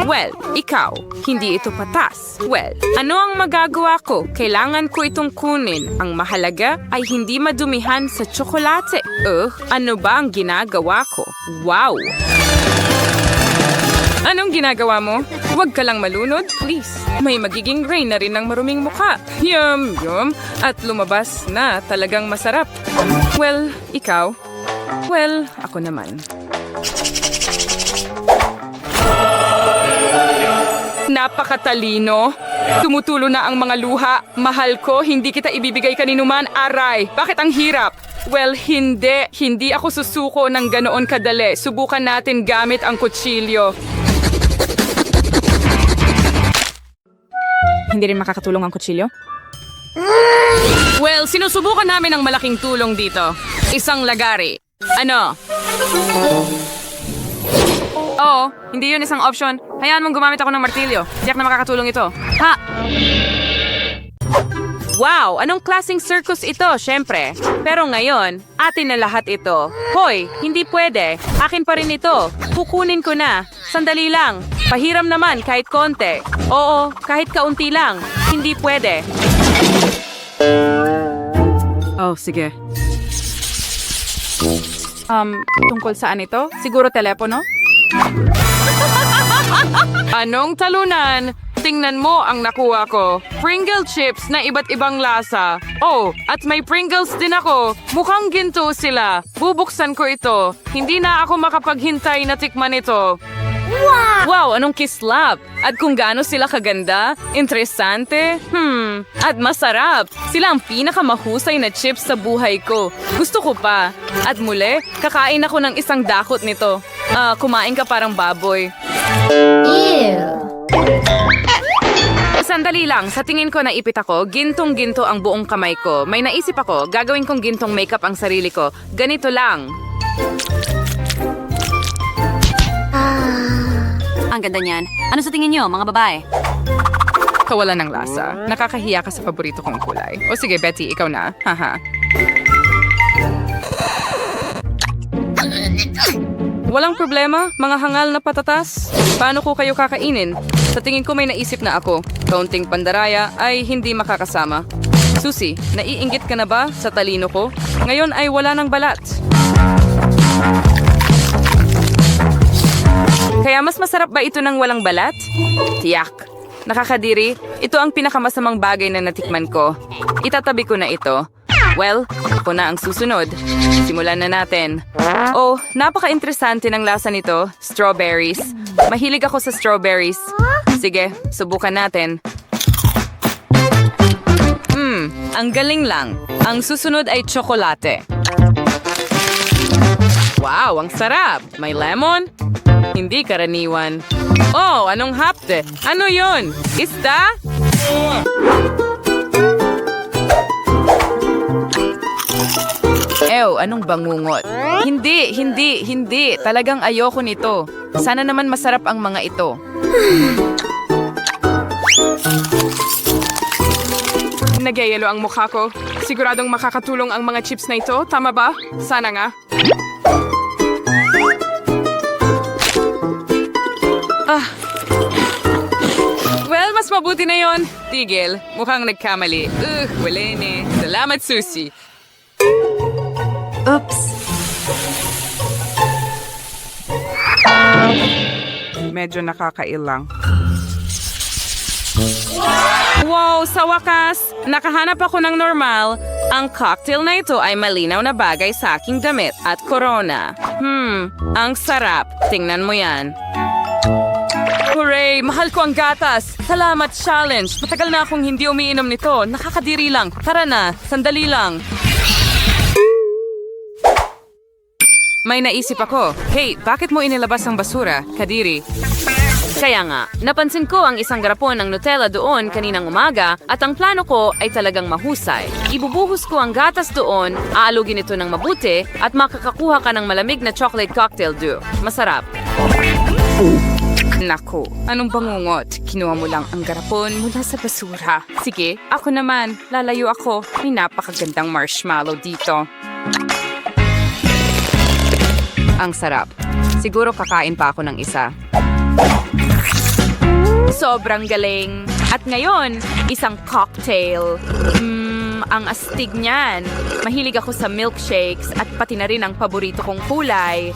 Well, ikaw, hindi ito patas. Well, ano ang magagawa ko? Kailangan ko itong kunin. Ang mahalaga ay hindi madumihan sa tsokolate. Ano ba ang ginagawa ko? Wow! Anong ginagawa mo? Huwag ka lang malunod, please. May magiging reyna rin ng maruming mukha. Yum, yum. At lumabas na talagang masarap. Well, ikaw? Well, ako naman. Napakatalino. Tumutulo na ang mga luha. Mahal ko, hindi kita ibibigay kaninuman. Aray, bakit ang hirap? Well, hindi. Hindi ako susuko ng ganoon kadali. Subukan natin gamit ang kutsilyo. Hindi rin makakatulong ang kutsilyo? Well, sinusubukan namin ang malaking tulong dito. Isang lagari. Ano? Oo, hindi yun isang option. Hayaan mong gumamit ako ng martilyo. Tiyak na makakatulong ito. Ha! Wow! Anong klaseng circus ito, syempre. Pero ngayon, atin na lahat ito. Hoy, hindi pwede. Akin pa rin ito. Kukunin ko na. Sandali lang. Pahiram naman kahit konti. Oo, kahit kaunti lang. Hindi pwede. Oh, sige. Tungkol saan ito? Siguro telepono? Anong talunan? Tingnan mo ang nakuha ko. Pringle chips na iba't ibang lasa. Oh, at may Pringles din ako. Mukhang ginto sila. Bubuksan ko ito. Hindi na ako makapaghintay na tikman ito. Wow, anong kislap! At kung gaano sila kaganda, interesante, at masarap. Sila ang pinakamahusay na chips sa buhay ko. Gusto ko pa. At muli, kakain ako ng isang dakot nito. Kumain ka parang baboy. Sandali lang, sa tingin ko naipit ako, gintong-ginto ang buong kamay ko. May naisip ako, gagawin kong gintong makeup ang sarili ko. Ganito lang. Ang ganda niyan. Ano sa tingin niyo, mga babae? Kawalan ng lasa. Nakakahiya ka sa paborito kong kulay. O sige, Betty, ikaw na. Haha. Walang problema, mga hangal na patatas. Paano ko kayo kakainin? Sa tingin ko may naisip na ako. Kaunting pandaraya ay hindi makakasama. Susie, naiinggit ka na ba sa talino ko? Ngayon ay wala ng balat. Kaya mas masarap ba ito ng walang balat? Tiyak. Nakakadiri, ito ang pinakamasamang bagay na natikman ko. Itatabi ko na ito. Well, ako na ang susunod. Simulan na natin. Oh, napaka-interesante ng lasa nito. Strawberries. Mahilig ako sa strawberries. Sige, subukan natin. Ang galing lang. Ang susunod ay tsokolate. Wow, ang sarap. May lemon? Hindi karaniwan. Oh, anong hapde? Ano yon? Isda? Ew, anong bangungot? Hindi. Talagang ayoko nito. Sana naman masarap ang mga ito. Nagyayelo ang mukha ko. Siguradong makakatulong ang mga chips na ito. Tama ba? Sana nga. Well, mas mabuti na yon. Tigil, mukhang nagkamali. Wala ne. Salamat, Susie. Oops. Medyo nakakailang. Wow, sa wakas, nakahanap ako ng normal. Ang cocktail na ito ay malinaw na bagay sa aking damit at corona. Ang sarap. Tingnan mo yan. Hooray! Mahal ko ang gatas! Salamat, challenge! Matagal na akong hindi umiinom nito. Nakakadiri lang. Tara na, sandali lang. May naisip ako. Hey, bakit mo inilabas ang basura, Kadiri? Kaya nga, napansin ko ang isang garapon ng Nutella doon kaninang umaga at ang plano ko ay talagang mahusay. Ibubuhos ko ang gatas doon, aalugin ito ng mabuti at makakakuha ka ng malamig na chocolate cocktail dew. Masarap. Naku, anong bangungot? Kinuha mo lang ang garapon mula sa basura. Sige, ako naman. Lalayo ako. May napakagandang marshmallow dito. Ang sarap. Siguro kakain pa ako ng isa. Sobrang galing. At ngayon, isang cocktail. Ang astig niyan. Mahilig ako sa milkshakes at pati na rin ang paborito kong kulay.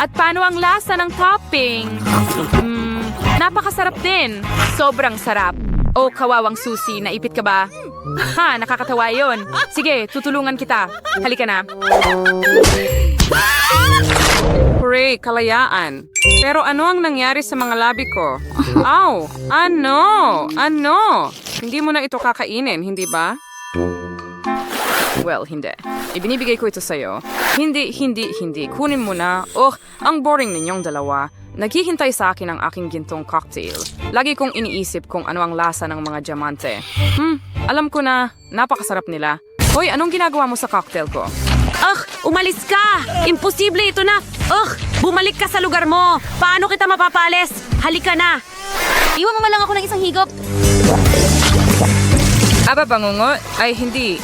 At paano ang lasa ng topping? Napakasarap din. Sobrang sarap. Oh, kawawang Susie, naipit ka ba? Ha, nakakatawa yon. Sige, tutulungan kita. Halika na. Hooray, kalayaan. Pero ano ang nangyari sa mga labi ko? Aw, ano? Ano? Hindi mo na ito kakainin, hindi ba? Well, hindi. Ibinibigay ko ito sa'yo. Hindi. Kunin mo na. Oh, ang boring ninyong dalawa. Naghihintay sa akin ang aking gintong cocktail. Lagi kong iniisip kung ano ang lasa ng mga diamante. Alam ko na, napakasarap nila. Hoy, anong ginagawa mo sa cocktail ko? Umalis ka! Imposible ito na! Bumalik ka sa lugar mo! Paano kita mapapalis? Halika na! Iwan mo man lang ako ng isang higop. Aba, bangungot? Ay, hindi.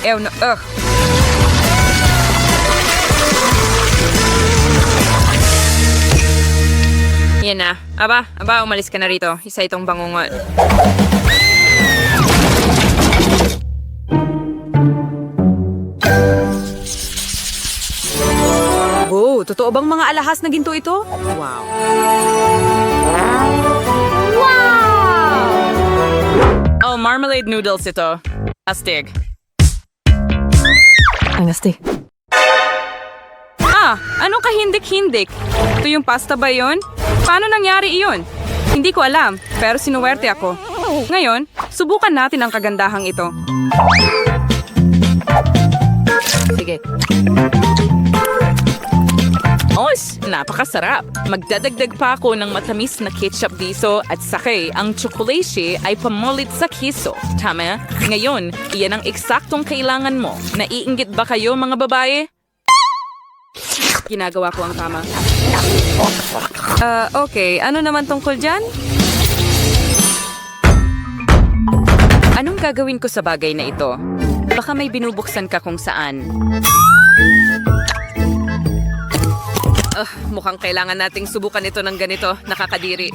Yan na. Aba, umalis ka na rito. Isa itong bangungot. Oh, totoo bang mga alahas na ginto ito? Wow. Oh, marmalade noodles ito. Astig. Ang astig. Anong kahindik-hindik? Ito yung pasta ba yon? Paano nangyari iyon? Hindi ko alam, pero sinuwerte ako. Ngayon, subukan natin ang kagandahang ito. Sige. Napakasarap. Magdadagdag pa ako ng matamis na ketchup dito at sakay ang tsokolate ay pamulit sa keso. Tama? Ngayon, iyan ang eksaktong kailangan mo. Naiinggit ba kayo mga babae? Ginagawa ko ang tama. Okay. Ano naman tungkol dyan? Anong gagawin ko sa bagay na ito? Baka may binubuksan ka kung saan. Mukhang kailangan nating subukan ito ng ganito. Nakakadiri.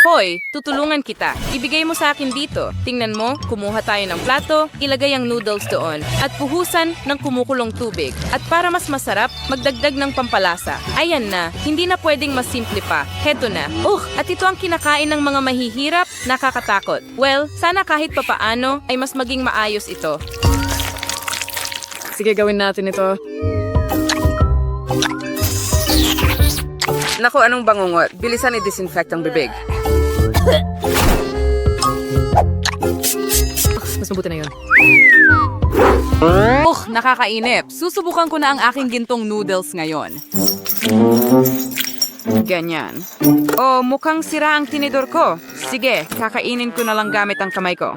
Hoy, tutulungan kita. Ibigay mo sa akin dito. Tingnan mo, kumuha tayo ng plato, ilagay ang noodles doon, at puhusan ng kumukulong tubig. At para mas masarap, magdagdag ng pampalasa. Ayan na, hindi na pwedeng mas simple pa. Heto na. At ito ang kinakain ng mga mahihirap, nakakatakot. Well, sana kahit papaano ay mas maging maayos ito. Sige, gawin natin ito. Naku, anong bangungot? Bilisan i-disinfect ang bibig. Mas mabuti na yun. Nakakainip. Susubukan ko na ang aking gintong noodles ngayon. Ganyan. Mukhang sira ang tinidor ko. Sige, kakainin ko na lang gamit ang kamay ko.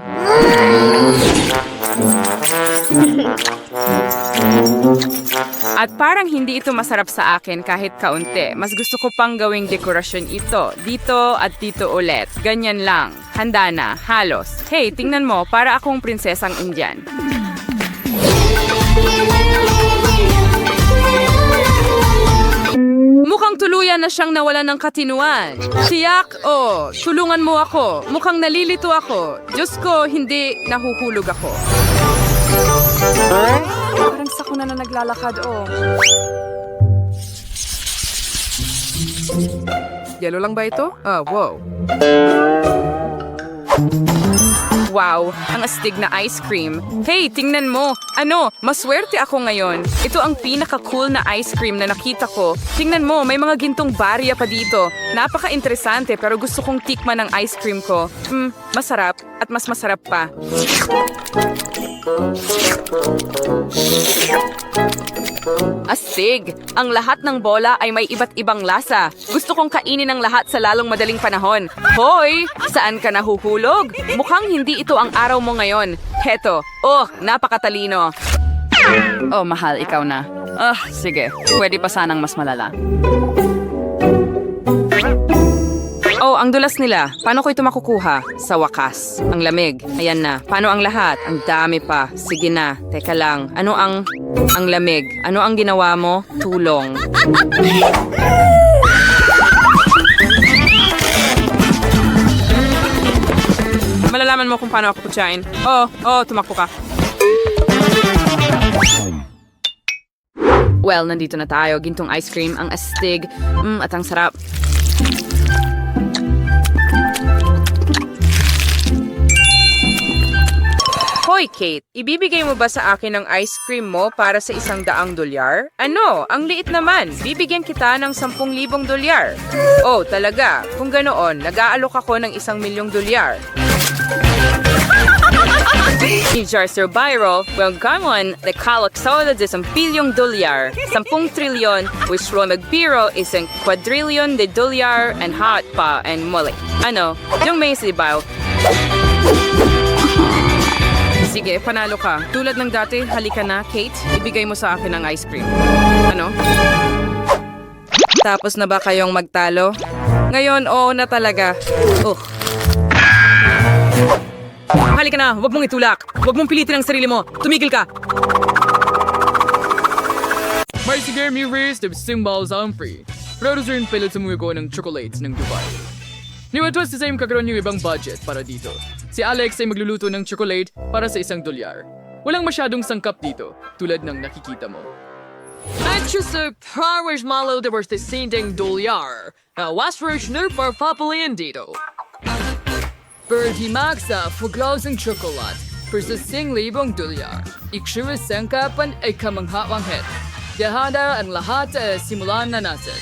At parang hindi ito masarap sa akin kahit kaunti. Mas gusto ko pang gawing dekorasyon ito. Dito at dito ulit. Ganyan lang. Handa na. Halos. Hey, tingnan mo. Para akong prinsesang Indian. Mukhang tuluyan na siyang nawalan ng katinuan. Tiyak, tulungan mo ako. Mukhang nalilito ako. Diyos ko, hindi nahuhulog ako. Parang sakuna na naglalakad, Yellow lang ba ito? Wow. Wow, ang astig na ice cream. Hey, tingnan mo. Maswerte ako ngayon. Ito ang pinaka-cool na ice cream na nakita ko. Tingnan mo, may mga gintong barya pa dito. Napaka-interesante pero gusto kong tikman ang ice cream ko. Masarap at mas masarap pa. Astig! Ang lahat ng bola ay may iba't ibang lasa. Gusto kong kainin ang lahat sa lalong madaling panahon. Hoy! Saan ka nahuhulog? Mukhang hindi ito ang araw mo ngayon. Heto. Napakatalino. Mahal, ikaw na. Sige. Pwede pa sanang mas malala. Ang dulas nila. Paano ko ito makukuha? Sa wakas. Ang lamig. Ayan na. Paano ang lahat? Ang dami pa. Sige na. Teka lang. Ano ang lamig? Ano ang ginawa mo? Tulong. Malalaman mo kung paano ako kutsain. Tumakbo ka. Well, nandito na tayo. Gintong ice cream. Ang astig. At ang sarap. Hoy, Kate, ibibigay mo ba sa akin ang ice cream mo para sa $100? Ano? Ang liit naman. Bibigyan kita ng $10,000. Talaga? Kung ganoon, nag-aalok ako ng $1,000,000. Sir Byro, well, ganon, nakalaksaw na $10 billion. 10 trilyon, which will magbiro isang quadrillion de dolyar and hot pa and muli. Yung may sibaw. Sige, panalo ka. Tulad ng dati, halika na, Kate. Ibigay mo sa akin ang ice cream. Tapos na ba kayong magtalo? Ngayon, oo na talaga. Halika na, huwag mong itulak. Huwag mong pilitin ang sarili mo. Tumigil ka. May sige, Murray, the symbols are free. Producer yung pilit sumugo ng chocolates ng Dubai. Niwatwas sa yung kakaroon yung ibang budget para dito. Si Alex ay magluluto ng chocolate para sa $1. Walang masyadong sangkap dito, tulad ng nakikita mo. At sa Paris Malo de Verste $100. Was versioner para papalian dito. Birdie Max sa fuglaw ng chocolate para sa $1,000. Iksura sangkapan ay kamangha-wanghet. Dahada ang lahat simulan na natin.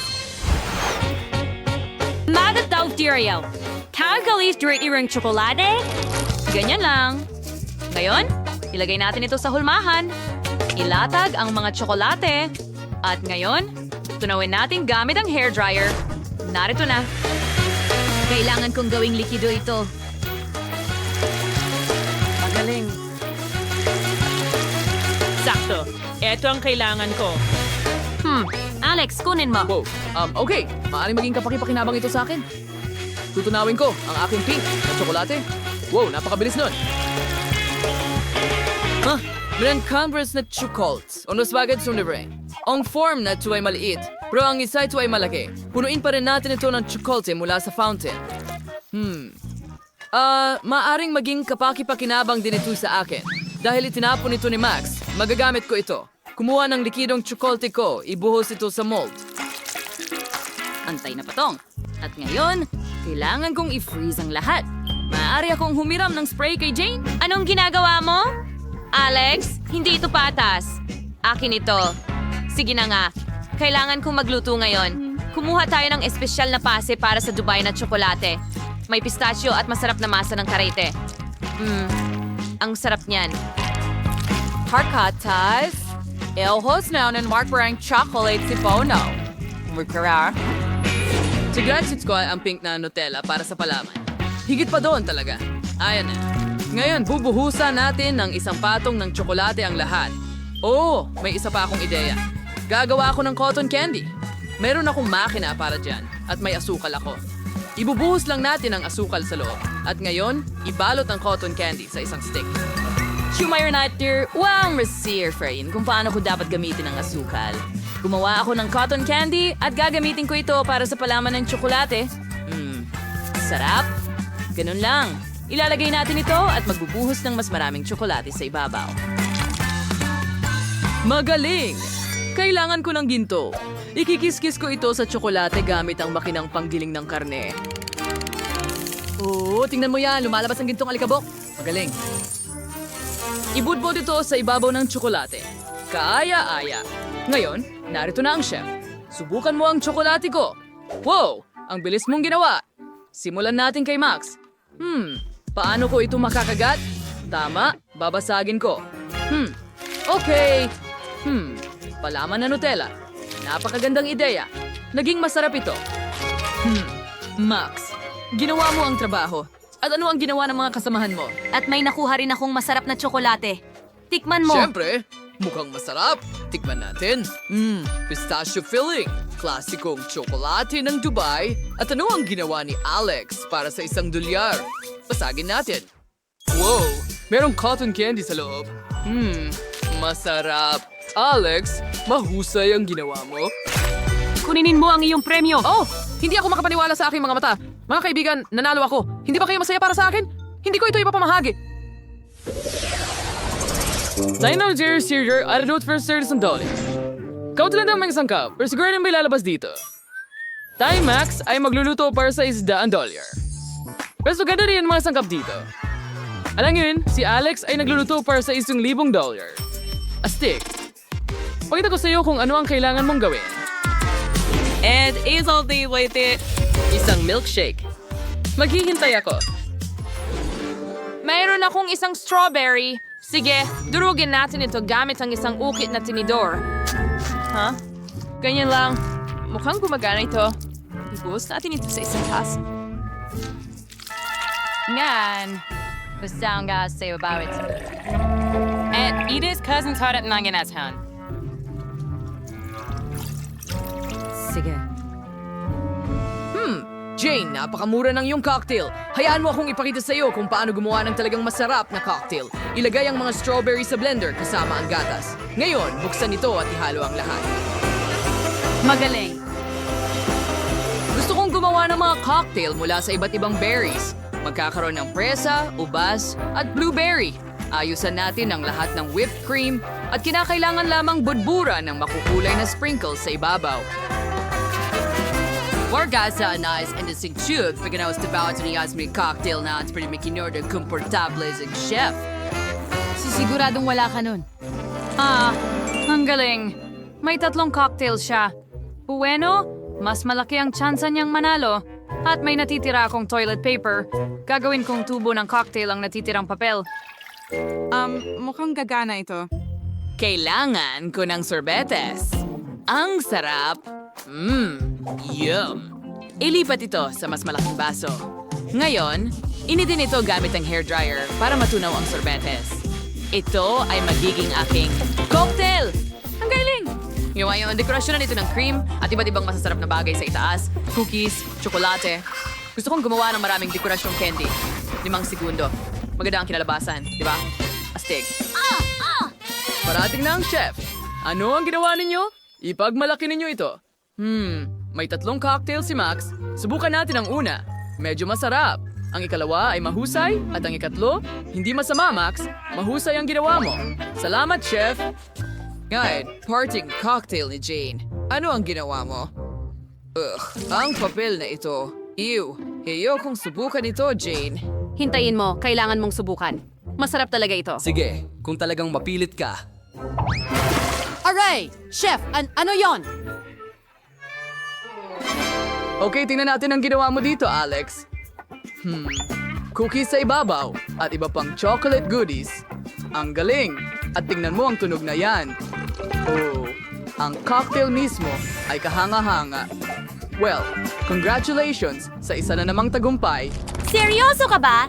Magataw Tiriel. Kakalis direct irang tsokolate? Ganyan lang. Ngayon, ilagay natin ito sa hulmahan. Ilatag ang mga tsokolate. At ngayon, tunawin natin gamit ang hairdryer. Narito na. Kailangan kong gawing likido ito. Magaling. Sakto. Ito ang kailangan ko. Alex, kunin mo. Wow, okay. Maaaring maging kapaki-pakinabang ito sa akin. Tutunawin ko ang aking pink na tsokolate. Wow, napakabilis nun. Meron converse na chocolates. Unos bagad sunibre. Ang form na ito ay maliit, pero ang isa ito ay malaki. Punuin pa rin natin ito ng chocolate mula sa fountain. Maaring maging kapaki-pakinabang din ito sa akin. Dahil itinapon ito ni Max, magagamit ko ito. Kumuha ng likidong chocolate ko, ibuhos ito sa mold. Antay na patong. At ngayon, kailangan kong i-freeze ang lahat. Maaari akong humiram ng spray kay Jane. Anong ginagawa mo? Alex, hindi ito patas. Akin ito. Sige na nga. Kailangan kong magluto ngayon. Kumuha tayo ng espesyal na pase para sa Dubai na tsokolate. May pistachio at masarap na masa ng karete. Ang sarap niyan. Harkatas. Elhos na ng Mark Brang chocolate si Bono. Mukara. Siguradsits ko ay ang pink na Nutella para sa palaman. Higit pa doon talaga. Ayan na. Ngayon, bubuhusan natin ng isang patong ng tsokolate ang lahat. May isa pa akong ideya. Gagawa ako ng cotton candy. Meron akong makina para dyan at may asukal ako. Ibubuhos lang natin ang asukal sa loob. At ngayon, ibalot ang cotton candy sa isang stick. Shumayor natin, wow, Monsieur Frain, kung paano ko dapat gamitin ang asukal. Gumawa ako ng cotton candy at gagamitin ko ito para sa palaman ng tsokolate. Sarap. Ganun lang. Ilalagay natin ito at magbubuhos ng mas maraming tsokolate sa ibabaw. Magaling! Kailangan ko ng ginto. Ikikiskis ko ito sa tsokolate gamit ang makinang panggiling ng karne. Oo, tingnan mo yan. Lumalabas ang gintong alikabok. Magaling. Ibudbod ito sa ibabaw ng tsokolate. Kaaya-aya. Ngayon, narito na ang chef. Subukan mo ang tsokolate ko. Wow! Ang bilis mong ginawa. Simulan natin kay Max. Paano ko ito makakagat? Tama, babasagin ko. Okay. Palaman na Nutella. Napakagandang ideya. Naging masarap ito. Max, ginawa mo ang trabaho. At ano ang ginawa ng mga kasamahan mo? At may nakuha rin akong masarap na tsokolate. Tikman mo. Siyempre, mukhang masarap. Tikman natin. Pistachio filling. Klasikong tsokolate ng Dubai. At ano ang ginawa ni Alex para sa isang dolyar? Basagin natin. Wow! Merong cotton candy sa loob. Masarap. Alex, mahusay ang ginawa mo. Kuninin mo ang iyong premyo. Oh! Hindi ako makapaniwala sa aking mga mata. Mga kaibigan, nanalo ako. Hindi ba kayo masaya para sa akin? Hindi ko ito ipapamahagi. Tayo Jerry Sear, Aradot for $30. Kaunti lang may isang cup, pero siguro may lalabas dito. Tayo Max ay magluluto para sa $100. Pero ganda rin mga sangkap dito. Alam yun, si Alex ay nagluluto para sa $1,000. Astig. Pakita ko sa iyo kung ano ang kailangan mong gawin. And is all the way it. Isang milkshake. Maghihintay ako. Mayroon akong isang strawberry. Sige, durugin natin ito gamit ang isang ukit na tinidor. Ganyan lang. Mukhang gumagana ito. Ibuhos natin ito sa isang taas. Ngan. Basta ang sa'yo bawit. At Edith's cousin's hot at nanginashan. Sige. Jane, napakamura ng iyong cocktail. Hayaan mo akong ipakita sa iyo kung paano gumawa ng talagang masarap na cocktail. Ilagay ang mga strawberry sa blender kasama ang gatas. Ngayon, buksan ito at ihalo ang lahat. Magaling. Gusto kong gumawa ng mga cocktail mula sa iba't ibang berries. Magkakaroon ng presa, ubas, at blueberry. Ayusan natin ang lahat ng whipped cream at kinakailangan lamang budbura ng makukulay na sprinkles sa ibabaw. Wargasa anais and isang tube pagkanaw sa tabaw at niyas may cocktail na at pwede makinor ng komportable isang chef. Sisiguradong wala ka nun. Ang galing. May 3 cocktails siya. Bueno, mas malaki ang tsansa niyang manalo. At may natitira akong toilet paper. Gagawin kong tubo ng cocktail ang natitirang papel. Mukhang gagana ito. Kailangan ko ng sorbetes. Ang sarap! Yum! Ilipat ito sa mas malaking baso. Ngayon, inidin ito gamit ang hairdryer para matunaw ang sorbetes. Ito ay magiging aking cocktail! Ang galing! Ngayon, dekorasyonan ito ng cream at iba't ibang masasarap na bagay sa itaas, cookies, tsokolate. Gusto kong gumawa ng maraming dekorasyong candy. 5 segundo. Maganda ang kinalabasan, di ba? Astig. Parating na ang chef. Ano ang ginawa ninyo? Ipagmalaki ninyo ito. May 3 cocktail si Max. Subukan natin ang una. Medyo masarap. Ang ikalawa ay mahusay at ang ikatlo, hindi masama Max. Mahusay ang ginawa mo. Salamat, chef. Ngayon, parting cocktail ni Jane. Ano ang ginawa mo? Ang papel na ito. Ew, ayokong subukan ito, Jane. Hintayin mo, kailangan mong subukan. Masarap talaga ito. Sige, kung talagang mapilit ka. Aray! Chef, ano yon? Okay, tingnan natin ang ginawa mo dito, Alex. Cookies sa ibabaw at iba pang chocolate goodies. Ang galing! At tingnan mo ang tunog na yan. Oh, ang cocktail mismo ay kahanga-hanga. Well, congratulations sa isa na namang tagumpay. Seryoso ka ba?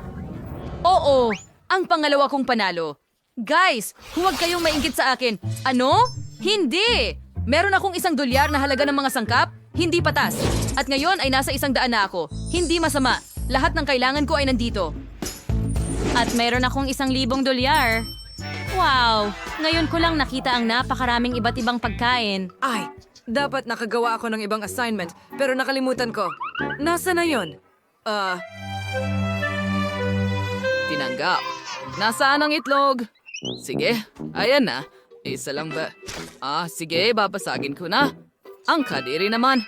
Oo, ang pangalawa kong panalo. Guys, huwag kayong mainggit sa akin. Ano? Hindi! Meron akong $1 na halaga ng mga sangkap, hindi patas. At ngayon ay nasa 100 na ako. Hindi masama. Lahat ng kailangan ko ay nandito. At meron akong $1,000. Wow! Ngayon ko lang nakita ang napakaraming iba't ibang pagkain. Ay, dapat nakagawa ako ng ibang assignment, pero nakalimutan ko. Nasa na yon? Tinanggap. Nasaan ang itlog? Sige, ayan na. Isa lang ba? Sige, babasagin ko na. Ang kadiri naman.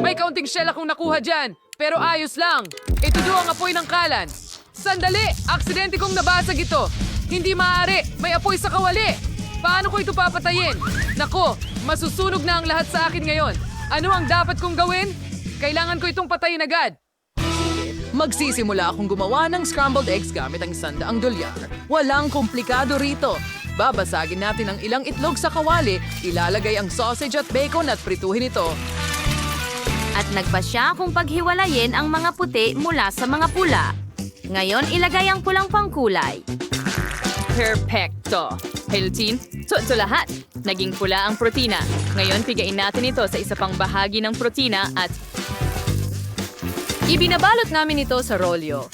May kaunting shell akong nakuha dyan, pero ayos lang. Itudo ang apoy ng kalan. Sandali! Aksidente kong nabasag ito. Hindi maaari. May apoy sa kawali. Paano ko ito papatayin? Nako, masusunog na ang lahat sa akin ngayon. Ano ang dapat kong gawin? Kailangan ko itong patayin agad. Magsisimula akong gumawa ng scrambled eggs gamit ang $100. Walang komplikado rito. Babasagin natin ang ilang itlog sa kawali, ilalagay ang sausage at bacon at prituhin ito. At nagpasya kung paghiwalayin ang mga puti mula sa mga pula. Ngayon, ilagay ang pulang pangkulay. Perfecto! Healthy, ito lahat. Naging pula ang protina. Ngayon, pigain natin ito sa isa pang bahagi ng protina at Ibinabalot namin ito sa rolyo.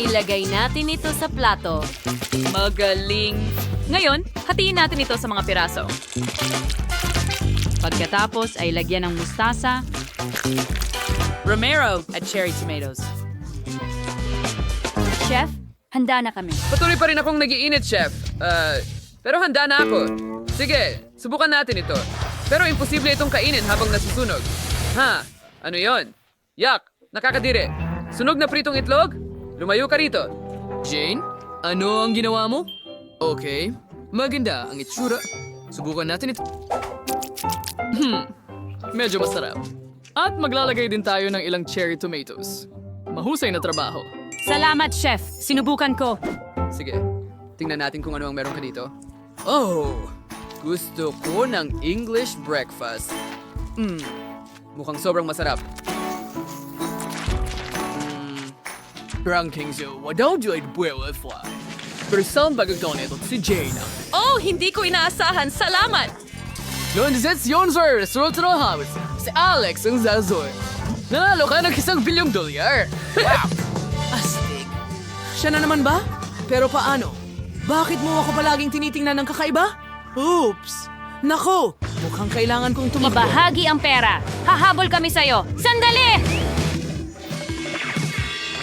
ilagay natin ito sa plato. Magaling! Ngayon, hatiin natin ito sa mga piraso. Pagkatapos ay lagyan ng mustasa, Romero at cherry tomatoes. Chef, handa na kami. Patuloy pa rin akong nagiinit, Chef. Pero handa na ako. Sige, subukan natin ito. Pero imposible itong kainin habang nasusunog. Ano yon? Yak! Nakakadiri. Sunog na pritong itlog? Lumayo ka rito. Jane, ano ang ginawa mo? Okay, maganda ang itsura. Subukan natin ito. Medyo masarap. At maglalagay din tayo ng ilang cherry tomatoes. Mahusay na trabaho. Salamat, Chef. Sinubukan ko. Sige, tingnan natin kung ano ang meron ka dito. Oh, gusto ko ng English breakfast. Mukhang sobrang masarap. Ranking Zoo, don't you eat buwel fly? Pero saan bagagdaw nito si Jane? Oh, hindi ko inaasahan. Salamat! Lundisetsyon, sir! Resulta ng habit. Si Alex ang zazoy. Nanalo ka ng $1 bilyong. Wow! Astig. Siya na naman ba? Pero paano? Bakit mo ako palaging tinitingnan ng kakaiba? Oops! Nako! Mukhang kailangan kong tumakbo. Ibahagi ang pera. Hahabol kami sa'yo. Sandali!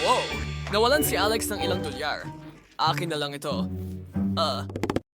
Wow! Nawalan si Alex ng ilang $1. Akin na lang ito.